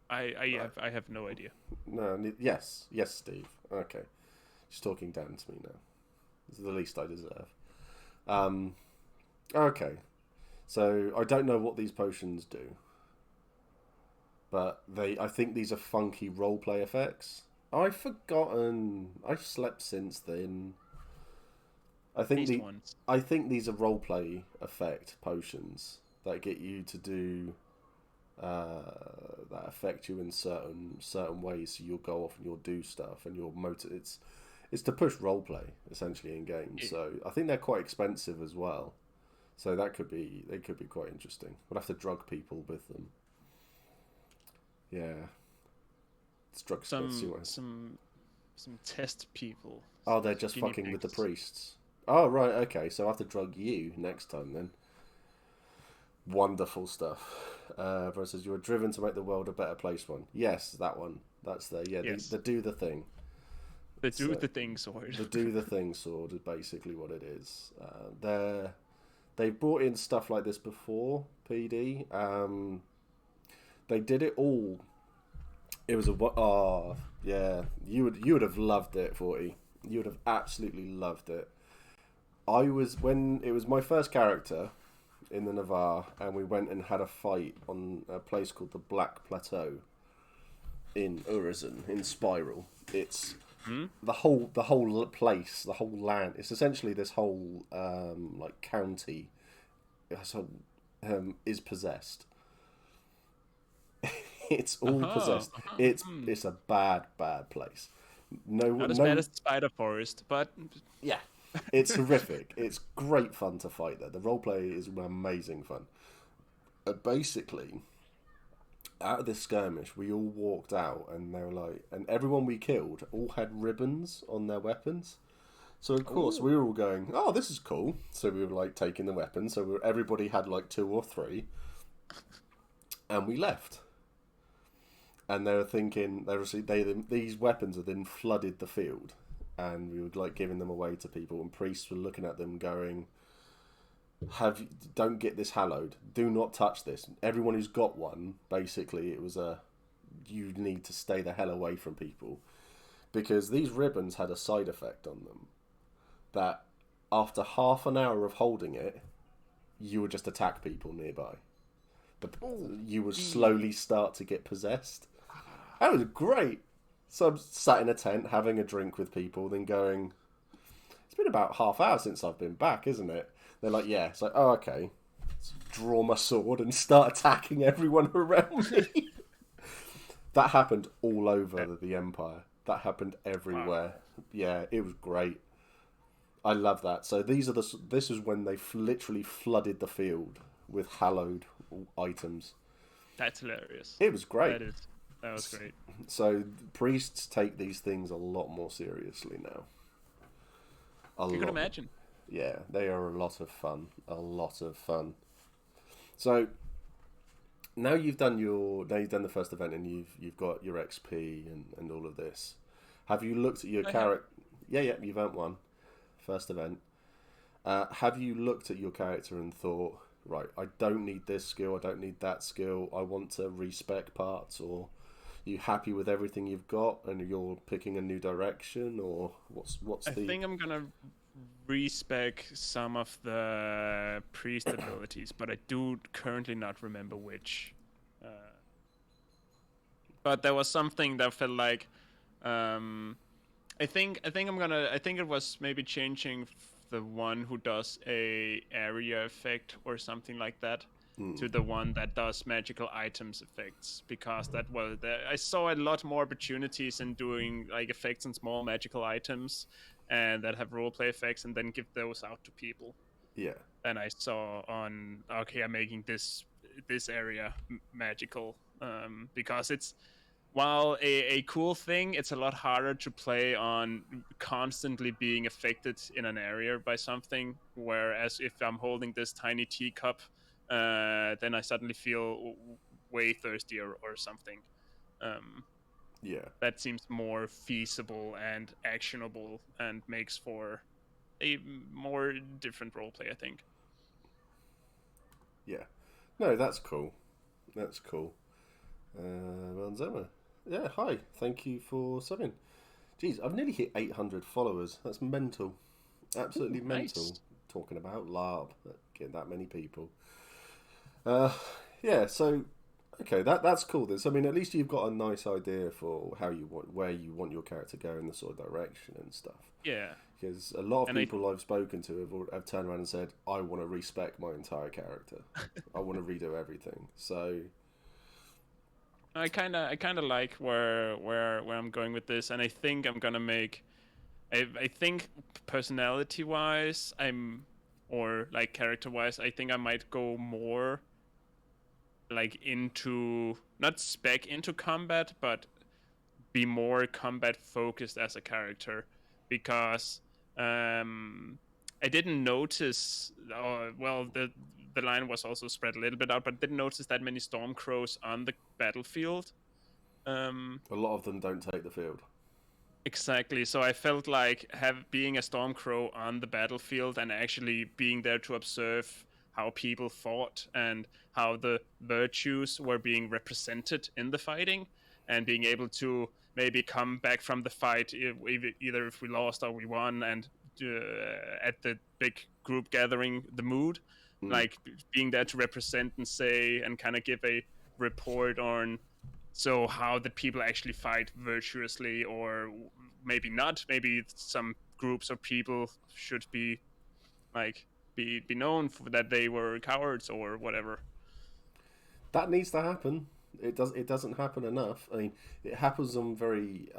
I have no idea. No. Yes, Steve. Okay, she's talking down to me now. This is the least I deserve. Okay, so I don't know what these potions do, but I think these are funky roleplay effects. I've forgotten. I've slept since then. I think these are roleplay effect potions that get you to do that affect you in certain ways. So you'll go off and you'll do stuff, and you'll it's to push roleplay essentially in games. So I think they're quite expensive as well. So they could be quite interesting. We'll have to drug people with them. Yeah, it's drug some test people. Oh, they're just fucking with the priests. Oh, right, okay, so I have to drug you next time, then. Wonderful stuff. Bro says, you were driven to make the world a better place one. Yes, that one. That's the, yes. the do the thing. The do the thing sword. The do the thing sword is basically what it is. They've brought in stuff like this before, PD. They did it all. It was you would have loved it, 40. You would have absolutely loved it. When it was my first character in the Navarre, and we went and had a fight on a place called the Black Plateau in Urizen, in Spiral. It's the whole place, the whole land. It's essentially this whole like county is possessed. It's all possessed. It's a bad place. Not as bad as Spider Forest, but yeah. It's horrific. It's great fun to fight there. The roleplay is amazing fun. Basically, out of this skirmish, we all walked out, and they were like, and everyone we killed all had ribbons on their weapons. So of course we were all going, "Oh, this is cool." So we were like taking the weapons. So everybody had like 2 or 3, And we left. And they were thinking, these weapons had then flooded the field, and we were like giving them away to people, and priests were looking at them going, don't get this hallowed, do not touch this. Everyone who's got one, basically, it was you need to stay the hell away from people, because these ribbons had a side effect on them that after half an hour of holding it, you would just attack people nearby. You would slowly start to get possessed. That was great. So I'm sat in a tent having a drink with people, then going, it's been about half hour since I've been back, isn't it? They're like, yeah. It's like, oh, okay. Let's draw my sword and start attacking everyone around me. That happened all over the Empire. That happened everywhere. Yeah, it was great. I love that. So this is when they literally flooded the field with hallowed items. That's hilarious. It was great. That was great. So priests take these things a lot more seriously now. You can imagine. Yeah, they are a lot of fun. A lot of fun. So now you've done the first event, and you've got your XP and all of this. Have you looked at your character? Yeah, you've earned one. First event. Have you looked at your character and thought, right, I don't need this skill, I don't need that skill, I want to respec parts, or are you happy with everything you've got and you're picking a new direction, or what's I think I'm gonna respec some of the priest abilities, but I do currently not remember which. But there was something that felt like I think it was maybe changing the one who does a area effect or something like that to the one that does magical items effects, because that was I saw a lot more opportunities in doing like effects on small magical items and that have roleplay effects, and then give those out to people. Yeah. And I saw on I'm making this area magical, because it's, while a cool thing, it's a lot harder to play on constantly being affected in an area by something. Whereas if I'm holding this tiny teacup, then I suddenly feel way thirstier or something. That seems more feasible and actionable and makes for a more different roleplay, I think. Yeah. No, that's cool. That's cool. Manzema. Yeah, hi. Thank you for subbing. Jeez, I've nearly hit 800 followers. That's mental. Absolutely mental. Nice. Talking about LARP, getting that many people. Yeah, so okay, that's cool. Then, so, I mean, at least you've got a nice idea for where you want your character to go in the sort of direction and stuff. Yeah. Because a lot of people I've spoken to have turned around and said, I want to respec my entire character. I want to redo everything. So I kind of like where I'm going with this, and I think I'm gonna make. I think personality wise, or like character wise, I think I might go more like into, not spec into combat, but be more combat focused as a character, because I didn't notice. Well, the line was also spread a little bit out, but didn't notice that many Stormcrows on the battlefield. A lot of them don't take the field. Exactly. So I felt like being a Stormcrow on the battlefield and actually being there to observe how people fought and how the virtues were being represented in the fighting, and being able to maybe come back from the fight, either if we lost or we won, and at the big group gathering, the mood, like being there to represent and say and kind of give a report on how the people actually fight virtuously, or maybe not. Maybe some groups of people should be like be known for that they were cowards or whatever. That needs to happen. It doesn't happen enough. I mean, it happens on very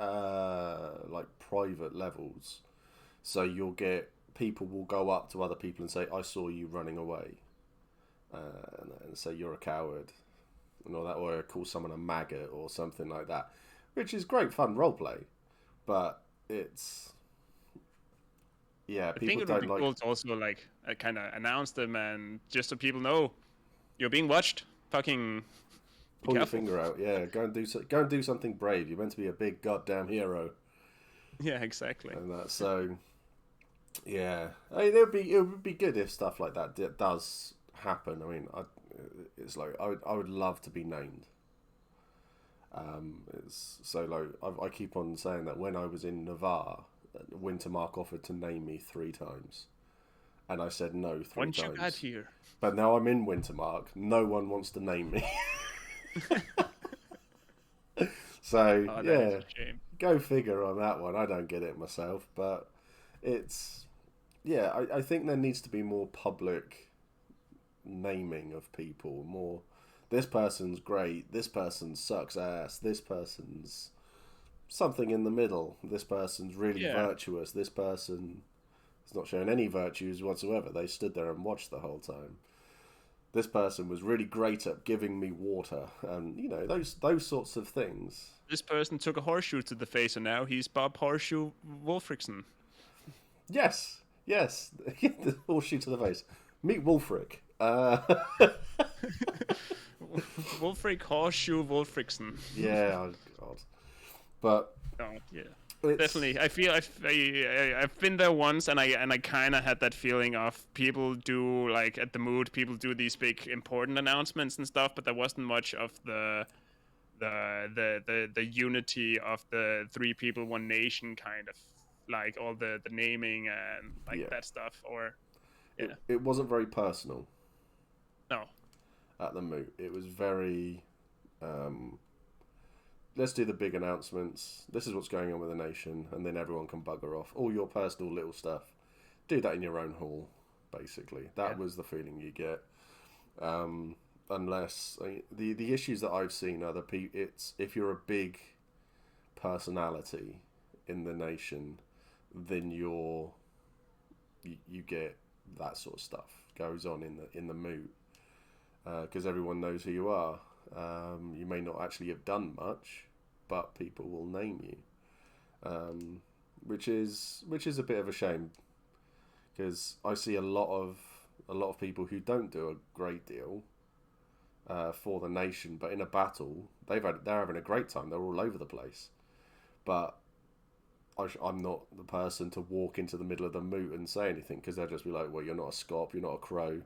like private levels. So you'll get people will go up to other people and say, "I saw you running away," and say you're a coward, and all that, or call someone a maggot or something like that, which is great fun roleplay, but it's I think it would be cool to also like kind of announce them, and just so people know you're being watched. fucking be Pull your careful. finger out. Yeah, go and do something brave. You're meant to be a big goddamn hero, Yeah, exactly. and that's so. Yeah, I mean, it would be good if stuff like that does happen. I mean, it's like I would love to be named. It's so like I keep on saying that when I was in Navarre, Wintermark offered to name me 3 times, and I said no three Once you got times. here. But now I'm in Wintermark, no one wants to name me. So Oh, that is yeah, a shame. go figure on that one. I don't get it myself, but it's yeah. I think there needs to be more public naming of people. More, this person's great. This person sucks ass. This person's something in the middle. This person's really Yeah. virtuous. This person is not showing any virtues whatsoever. They stood there and watched the whole time. This person was really great at giving me water, and those sorts of things. This person took a horseshoe to the face, and now he's Bob Horseshoe Wolfrickson. Yes, yes, the horseshoe to the face. Meet Wolfric. Wolfric Horseshoe Wolfrickson. Yeah, oh God. But Oh, yeah. it's Definitely, I feel I've been there once, and I kind of had that feeling of people do like at the mood. People do these big important announcements and stuff, but there wasn't much of the unity of the three people, one nation kind of like all the naming and like yeah. that stuff. Or It yeah, it wasn't very personal no, at the moot. It was very. Um, let's do the big announcements. This is what's going on with the nation, and then everyone can bugger off. All your personal little stuff, do that in your own hall. Basically, yeah, that was the feeling you get. Unless the issues that I've seen are it's if you're a big personality in the nation, then you get that sort of stuff goes on in the moot because everyone knows who you are. You may not actually have done much, but people will name you, which is a bit of a shame because I see a lot of people who don't do a great deal for the nation, but in a battle they're having a great time. They're all over the place, but I'm not the person to walk into the middle of the moot and say anything because they'll just be like, "Well, you're not a scop, you're not a crow."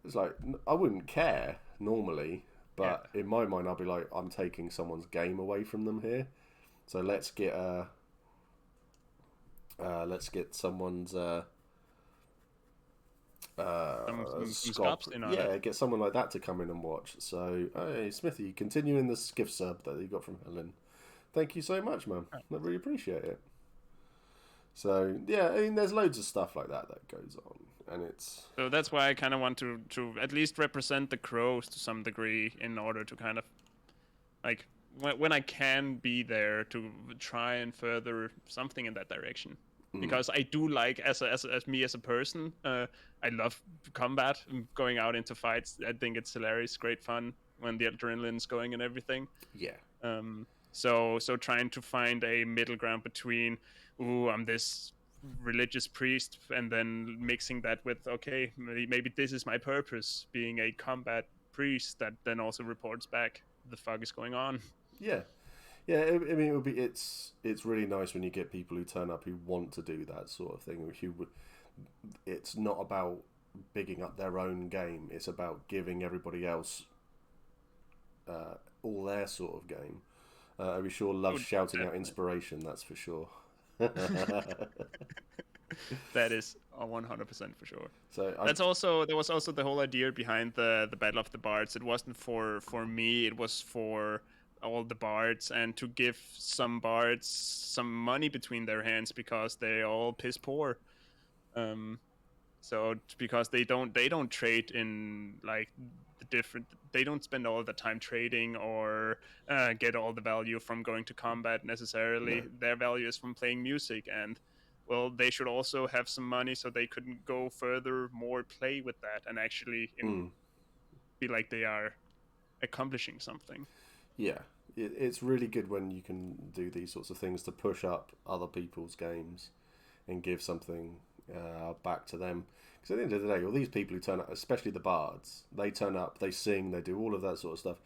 It's like I wouldn't care normally, yeah. but in my mind, I'll be like, "I'm taking someone's game away from them here, so let's get someone's Some scop, scops in on it. yeah, get someone like that to come in and watch." So, hey, Smithy, continuing the skiff sub that you got from Helen. Thank you so much, man. I really appreciate it. So yeah, I mean, there's loads of stuff like that goes on, and it's So that's why I kind of want to at least represent the crows to some degree in order to kind of like when I can be there to try and further something in that direction. Because I do like as me as a person, I love combat and going out into fights. I think it's hilarious, great fun when the adrenaline's going and everything. yeah, So trying to find a middle ground between, ooh, I'm this religious priest, and then mixing that with, okay, maybe this is my purpose, being a combat priest that then also reports back the fuck is going on. yeah, yeah. I mean, it's really nice when you get people who turn up who want to do that sort of thing. It's not about bigging up their own game. It's about giving everybody else all their sort of game. We sure love Oh, shouting out definitely. inspiration. That's for sure. That is 100% for sure. So There was also the whole idea behind the Battle of the Bards. It wasn't for me. It was for all the bards and to give some bards some money between their hands because they all piss poor. Um, because they don't trade in like the different. They don't spend all the time trading or get all the value from going to combat no, necessarily. Their value is from playing music, and well, they should also have some money so they could go further, more play with that, and actually mm, feel like they are accomplishing something. yeah, it's really good when you can do these sorts of things to push up other people's games and give something back to them. Because at the end of the day, all these people who turn up, especially the bards, they turn up, they sing, they do all of that sort of stuff,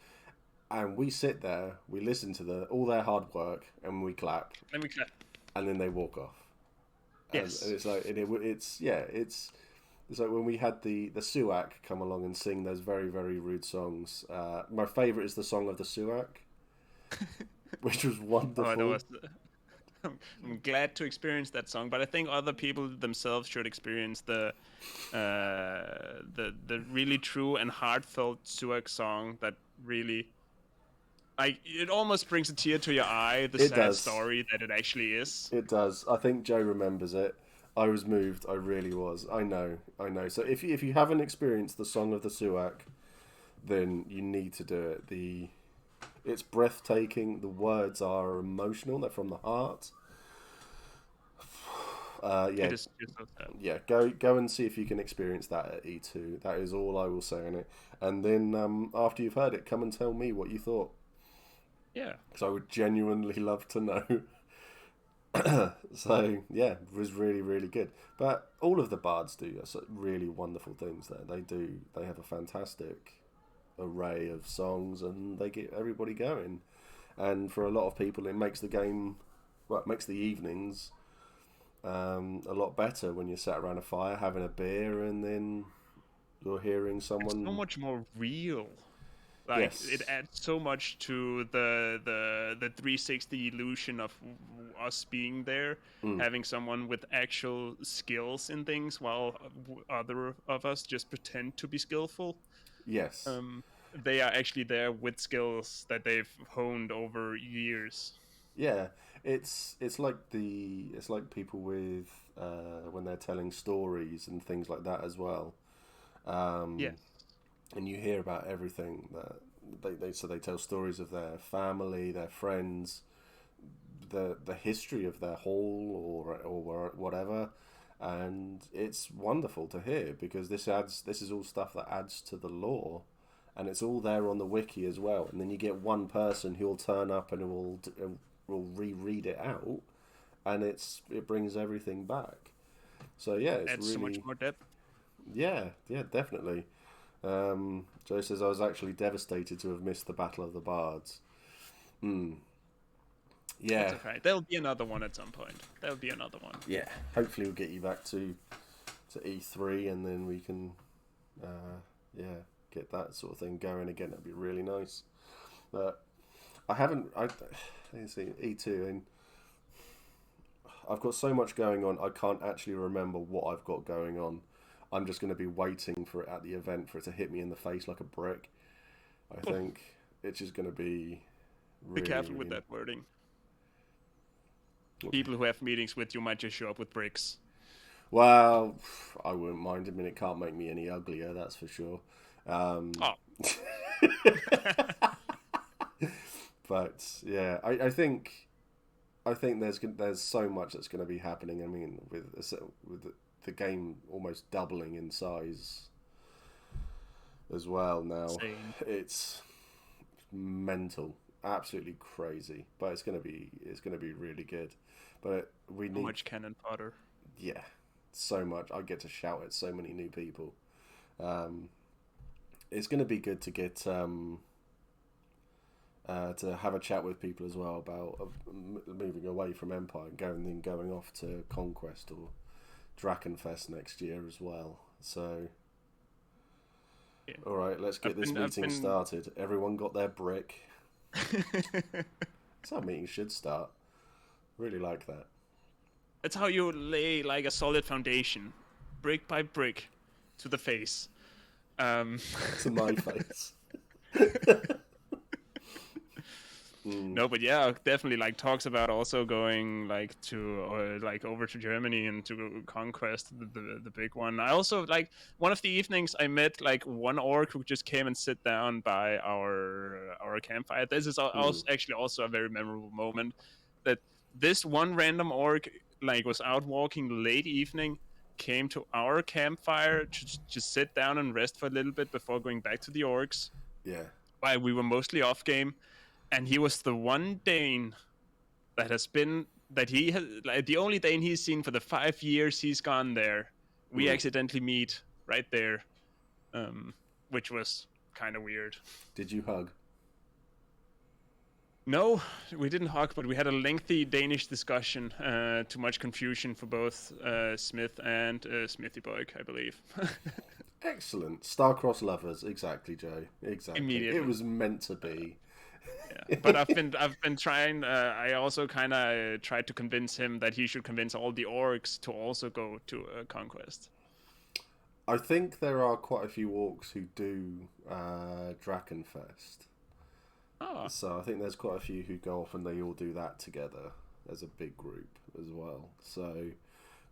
and we sit there, we listen to all their hard work, and we clap, Let me clap. and then they walk off. Yes. And it's like it's like when we had the Suak come along and sing those very, very rude songs. My favourite is the song of the Suak, which was wonderful. Oh, that was. I'm glad to experience that song, but I think other people themselves should experience the really true and heartfelt Suak song that really, like, it almost brings a tear to your eye. The It sad does. story that it actually is. It does. I think Joe remembers it. I was moved. I really was. I know. So if you haven't experienced the song of the Suak, then you need to do it. It's breathtaking. The words are emotional. They're from the heart. Yeah, It is just so sad. yeah. Go and see if you can experience that at E2. That is all I will say on it. And then after you've heard it, come and tell me what you thought, Yeah. because I would genuinely love to know. So yeah, it was really, really good. But all of the bards do really wonderful things there. They have a fantastic array of songs, and they get everybody going. And for a lot of people, it makes the game, well, it makes the evenings a lot better when you're sat around a fire having a beer, and then you're hearing It's someone. so much more real. Like, Yes. it adds so much to the 360 illusion of us being there, having someone with actual skills in things, while other of us just pretend to be skillful. Yes. They are actually there with skills that they've honed over years. Yeah, it's like people with when they're telling stories and things like that as well. Yeah, And you hear about everything that they tell stories of their family, their friends, the history of their hall or whatever, and it's wonderful to hear, because this is all stuff that adds to the lore, and it's all there on the wiki as well. And then you get one person who will turn up and will reread it out, and it brings everything back. So yeah, it's adds so much really, more depth. yeah, definitely. Joe says I was actually devastated to have missed the Battle of the Bards. That's Yeah, okay. There'll be another one at some point. There'll be another one. yeah. Hopefully we'll get you back to E3, and then we can, yeah, get that sort of thing going again. That'd be really nice. But I haven't. Let's see, E2, and I've got so much going on. I can't actually remember what I've got going on. I'm just going to be waiting for it at the event for it to hit me in the face like a brick. I think it's just going to be Be really, careful with really. that wording. People who have meetings with you might just show up with bricks. Well, I wouldn't mind. I mean, it can't make me any uglier, that's for sure. Oh, But yeah, I think there's so much that's going to be happening. I mean, with the game almost doubling in size as well now, insane. it's mental, absolutely crazy. But it's going to be really good. But we So need, much cannon fodder. yeah, so much. I get to shout at so many new people. It's going to be good to get to have a chat with people as well about moving away from Empire and going off to Conquest or Drakenfest next year as well. So, Yeah. all right, let's get this meeting started. Everyone got their brick. That's how meetings should start. Really like that. That's how you lay like a solid foundation, brick by brick, to the face. To my face. No, but yeah, definitely like talks about also going like to like over to Germany and to conquest the big one. I also like one of the evenings I met like one orc who just came and sit down by our campfire. This is also actually also a very memorable moment. That this one random orc like was out walking late evening, came to our campfire to just sit down and rest for a little bit before going back to the orcs. Yeah. While we were mostly off game. And he was the one Dane that has been that he has, like, the only Dane he's seen for the 5 years he's gone there. We accidentally meet right there, which was kind of weird. Did you hug? No, we didn't hug, but we had a lengthy Danish discussion. Too much confusion for both Smith and Smithy Boyk, I believe. Excellent. Star-crossed lovers. Exactly, Joe. Exactly. Immediately. It was meant to be. Yeah. But I've been trying. I also kind of tried to convince him that he should convince all the orcs to also go to Conquest. I think there are quite a few orcs who do Drakenfest. Oh. So I think there's quite a few who go off and they all do that together as a big group as well. So,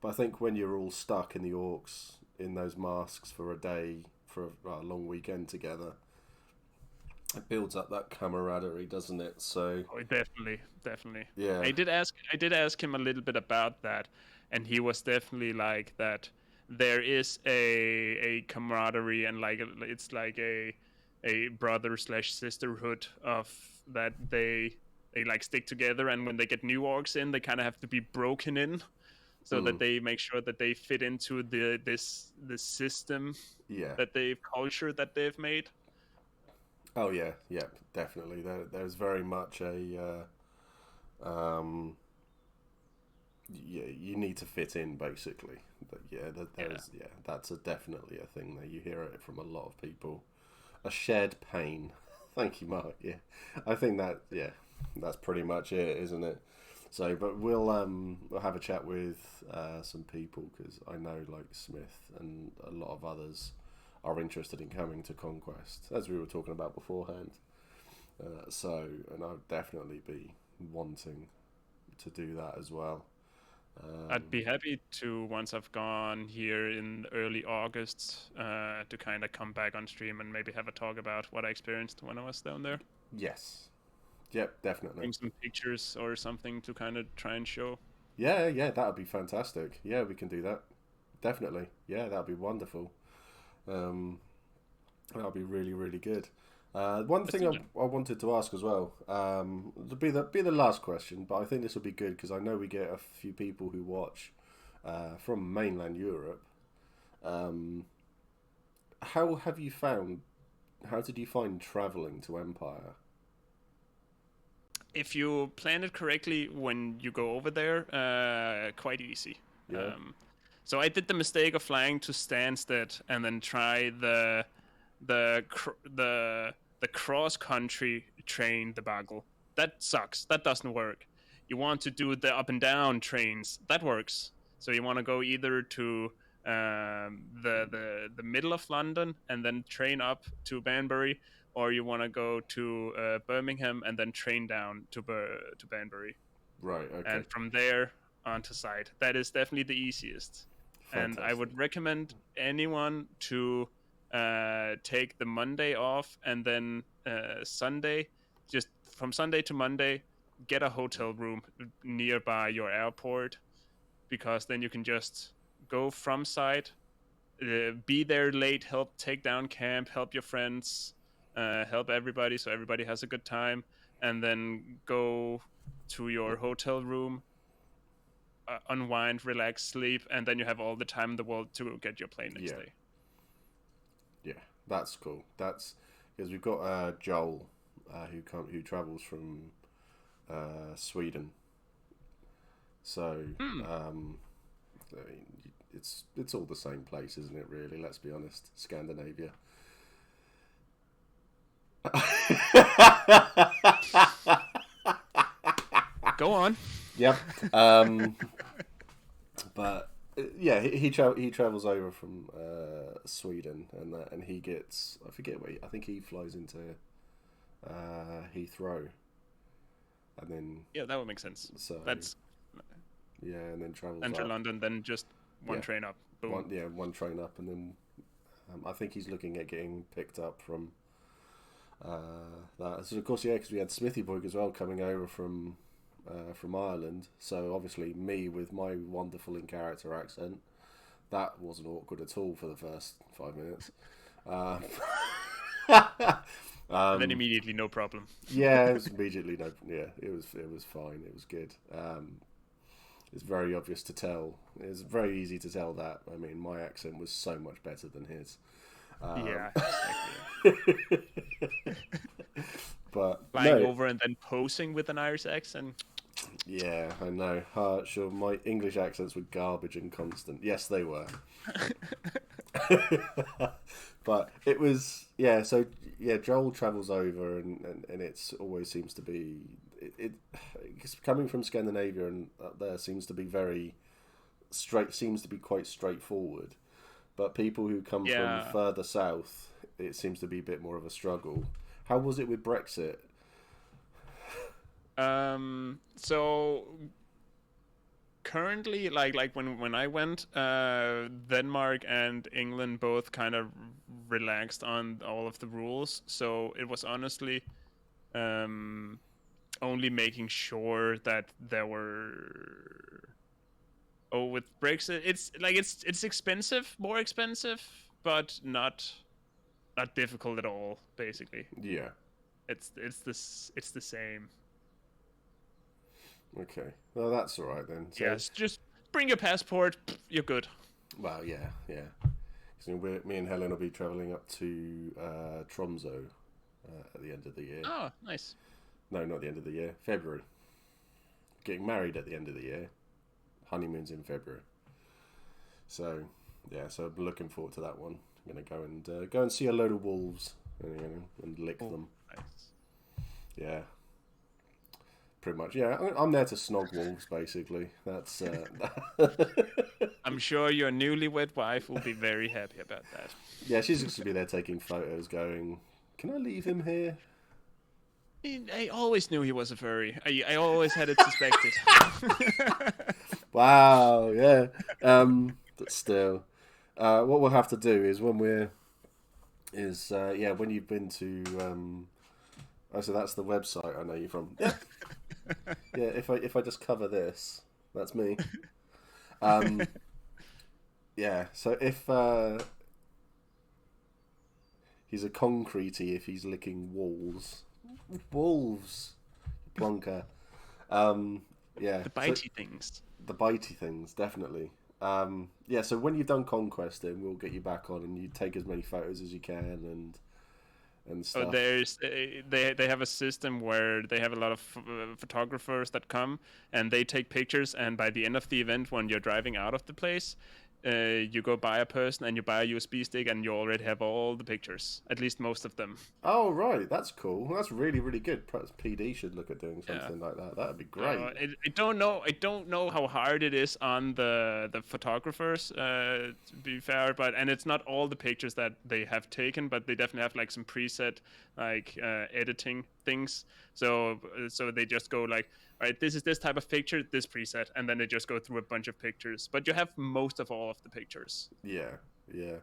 but I think when you're all stuck in the orcs in those masks for a day, for a long weekend together, it builds up that camaraderie, doesn't it? So definitely. yeah, I did ask him a little bit about that, and he was definitely like that. There is a camaraderie, and like it's like a brother slash sisterhood of that they like stick together, and when they get new orcs in, they kind of have to be broken in, so that they make sure that they fit into this system, yeah. that culture that they've made. Oh yeah, yeah, definitely. There's very much a yeah, you need to fit in basically. But yeah, that's definitely a thing that you hear it from a lot of people. A shared pain. Thank you, Mark. Yeah, I think that's pretty much it, isn't it? So, but we'll have a chat with some people because I know like Smith and a lot of others are interested in coming to Conquest, as we were talking about beforehand. And I'd definitely be wanting to do that as well. I'd be happy to, once I've gone here in early August, to kind of come back on stream and maybe have a talk about what I experienced when I was down there. Yes. Yep, definitely. Bring some pictures or something to kind of try and show. Yeah, that would be fantastic. Yeah, we can do that. Definitely. Yeah, that would be wonderful. That would be really, really good. One thing I wanted to ask as well, to be the last question, but I think this will be good because I know we get a few people who watch from mainland Europe. How have you found? How did you find traveling to Empire? If you plan it correctly when you go over there, quite easy. Yeah. So I did the mistake of flying to Stansted and then try the cross country train debacle. That sucks. That doesn't work. You want to do the up and down trains. That works. So you want to go either to the middle of London and then train up to Banbury, or you want to go to Birmingham and then train down to Banbury. Right. Okay. And from there onto site. That is definitely the easiest. Fantastic. And I would recommend anyone to take the Monday off and then Sunday, just from Sunday to Monday, get a hotel room nearby your airport, because then you can just go from site, be there late, help take down camp, help your friends, help everybody so everybody has a good time, and then go to your hotel room, unwind, relax, sleep, and then you have all the time in the world to get your plane next day. Yeah, that's cool. That's because we've got Joel, who travels from Sweden. So it's all the same place, isn't it? Really, let's be honest. Scandinavia. Go on. Yep. But yeah, he travels over from Sweden, and he gets, I forget where I think he flies into Heathrow, and then that would make sense. So that's and then travels enter up. London, then just one train up. Boom. One train up, and then I think he's looking at getting picked up from that. So of course, because we had Smithy Boy as well coming over from Ireland. So obviously me with my wonderful in character accent, that wasn't awkward at all for the first 5 minutes. And then immediately no problem. Yeah, it was immediately no. Yeah, it was fine. It was good. it's very obvious to tell. It's very easy to tell that. I mean, my accent was so much better than his. Yeah, exactly. But Flying no, over and then posing with an Irish accent. yeah, I know. Sure, my English accents were garbage and constant. Yes, they were. But it was, yeah. So yeah, Joel travels over, and it's always seems to be it's coming from Scandinavia and up there seems to be very straight. Seems to be quite straightforward. But people who come from Yeah. further south, it seems to be a bit more of a struggle. How was it with Brexit? So currently, like when I went, Denmark and England both kind of relaxed on all of the rules. So it was honestly um only making sure that there were. Oh, with Brexit, it's like it's expensive, more expensive, but not difficult at all. Basically, Yeah. it's the same. Okay. Well, that's all right then. So, Yes, just bring your passport. You're good. well, yeah, yeah. So me and Helen will be travelling up to Tromso at the end of the year. Oh, nice. No, not the end of the year. February. Getting married at the end of the year. Honeymoon's in February. So, yeah. So I'm looking forward to that one. I'm gonna go and see a load of wolves and lick them. Nice. Yeah. Pretty much, yeah. I'm there to snog wolves, basically. That's. I'm sure your newlywed wife will be very happy about that. Yeah, she's just gonna be there taking photos, going, "Can I leave him here?" I always knew he was a furry. I always had it suspected. Wow, yeah. But still, what we'll have to do is when you've been to oh, so that's the website I know you from. Yeah, yeah. If I just cover this, that's me. Um, yeah. So if he's a concretey, if he's licking walls, wolves, plonker. Yeah. The So, bitey things. the bitey things, definitely. Yeah, so when you've done conquesting, we'll get you back on, and you take as many photos as you can and Oh, stuff. there's they have a system where they have a lot of photographers that come and they take pictures. And by the end of the event, when you're driving out of the place, you go buy a person and you buy a USB stick, and you already have all the pictures, at least most of them. Oh, right, that's cool. That's really, really good. Perhaps PD should look at doing Yeah. something like that. That'd be great. I don't know. I don't know how hard it is on the photographers. To be fair, and it's not all the pictures that they have taken, but they definitely have like some preset like editing things. So they just go like, all right, this is this type of picture, this preset, and then they just go through a bunch of pictures. But you have most of all of the pictures. Yeah, yeah.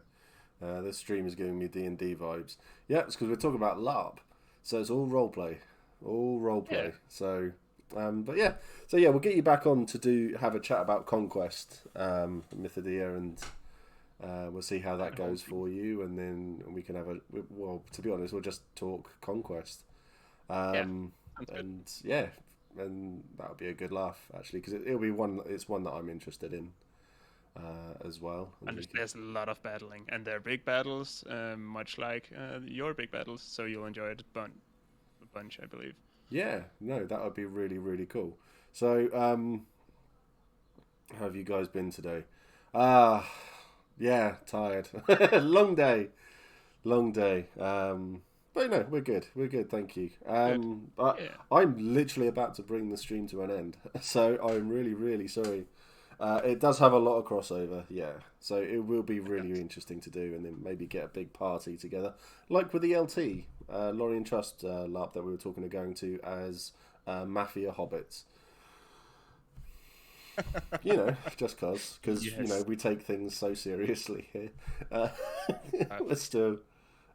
This stream is giving me D&D vibes. Yeah, it's because we're talking about LARP. So it's all roleplay. All Yeah. roleplay. So, but yeah. So yeah, we'll get you back on to have a chat about Conquest, Mythodia, and we'll see how that goes for you. And then we can have well, to be honest, we'll just talk Conquest. Yeah. Sounds good. And yeah, and that'll be a good laugh, actually, because it'll be one, it's one that I'm interested in. As well. And there's a lot of battling, and they're big battles, much like your big battles. So you'll enjoy it a bunch, I believe. Yeah, no, that would be really, really cool. So, how have you guys been today? Yeah, tired. Long day. Long day. But no, we're good. We're good, thank you. Good. But Yeah. I'm literally about to bring the stream to an end. So I'm really, really sorry. It does have a lot of crossover, yeah. So it will be really interesting to do, and then maybe get a big party together, like with the LT, Lorien Trust LARP that we were talking of going to as Mafia Hobbits. You know, just because Yes. you know we take things so seriously here. But still,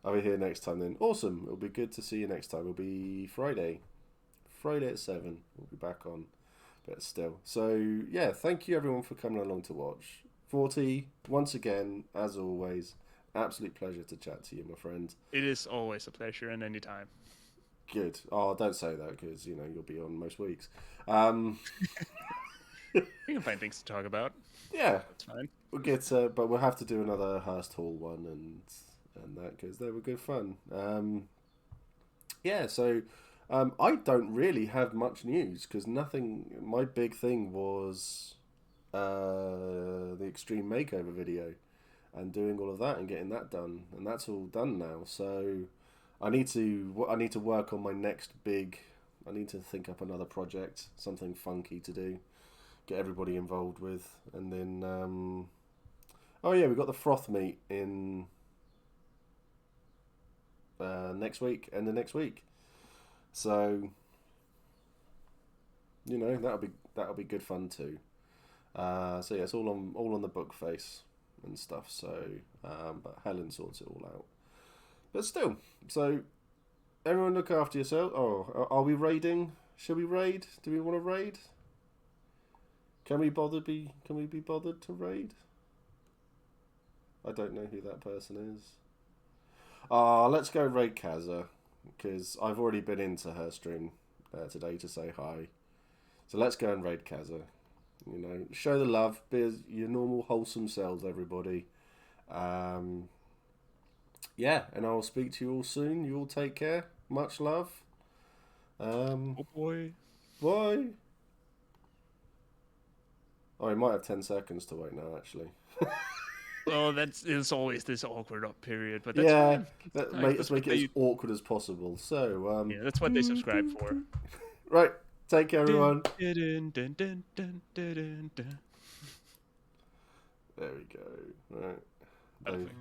I'll be here next time then. Awesome. It'll be good to see you next time. It'll be Friday at 7. We'll be back on. But still. So, yeah, thank you everyone for coming along to watch. 40, once again, as always, absolute pleasure to chat to you, my friend. It is always a pleasure, and anytime. Good. Oh, don't say that, because, you know, you'll be on most weeks. We can find things to talk about. Yeah, That's fine. we'll get, but we'll have to do another Hearst Hall one and that because they were good fun. Yeah, so I don't really have much news because nothing. My big thing was the Extreme Makeover video and doing all of that and getting that done, and that's all done now. So I need to work on my next big. I need to think up another project, something funky to do, get everybody involved with, and then oh yeah, we got the froth meet in next week, end of next week. So you know that'll be good fun too. So yeah, it's all on the book face and stuff. So but Helen sorts it all out. But still, so everyone look after yourself. Oh, are we raiding? Should we raid? Do we want to raid? Can we be bothered to raid? I don't know who that person is. Let's go raid Kaza because I've already been into her stream today to say hi. So let's go and raid Kaza. You know, show the love, be your normal wholesome selves, everybody. Yeah, and I'll speak to you all soon. You all take care. Much love. Oh boy. Bye. Oh, I might have 10 seconds to wait now, actually. Oh, it's always this awkward up period, but that's Yeah, fine. let's make it as awkward as possible. So, yeah, that's what they subscribe for. Right, take care, everyone. Dun, dun, dun, dun, dun, dun. There we go. Right. Perfect.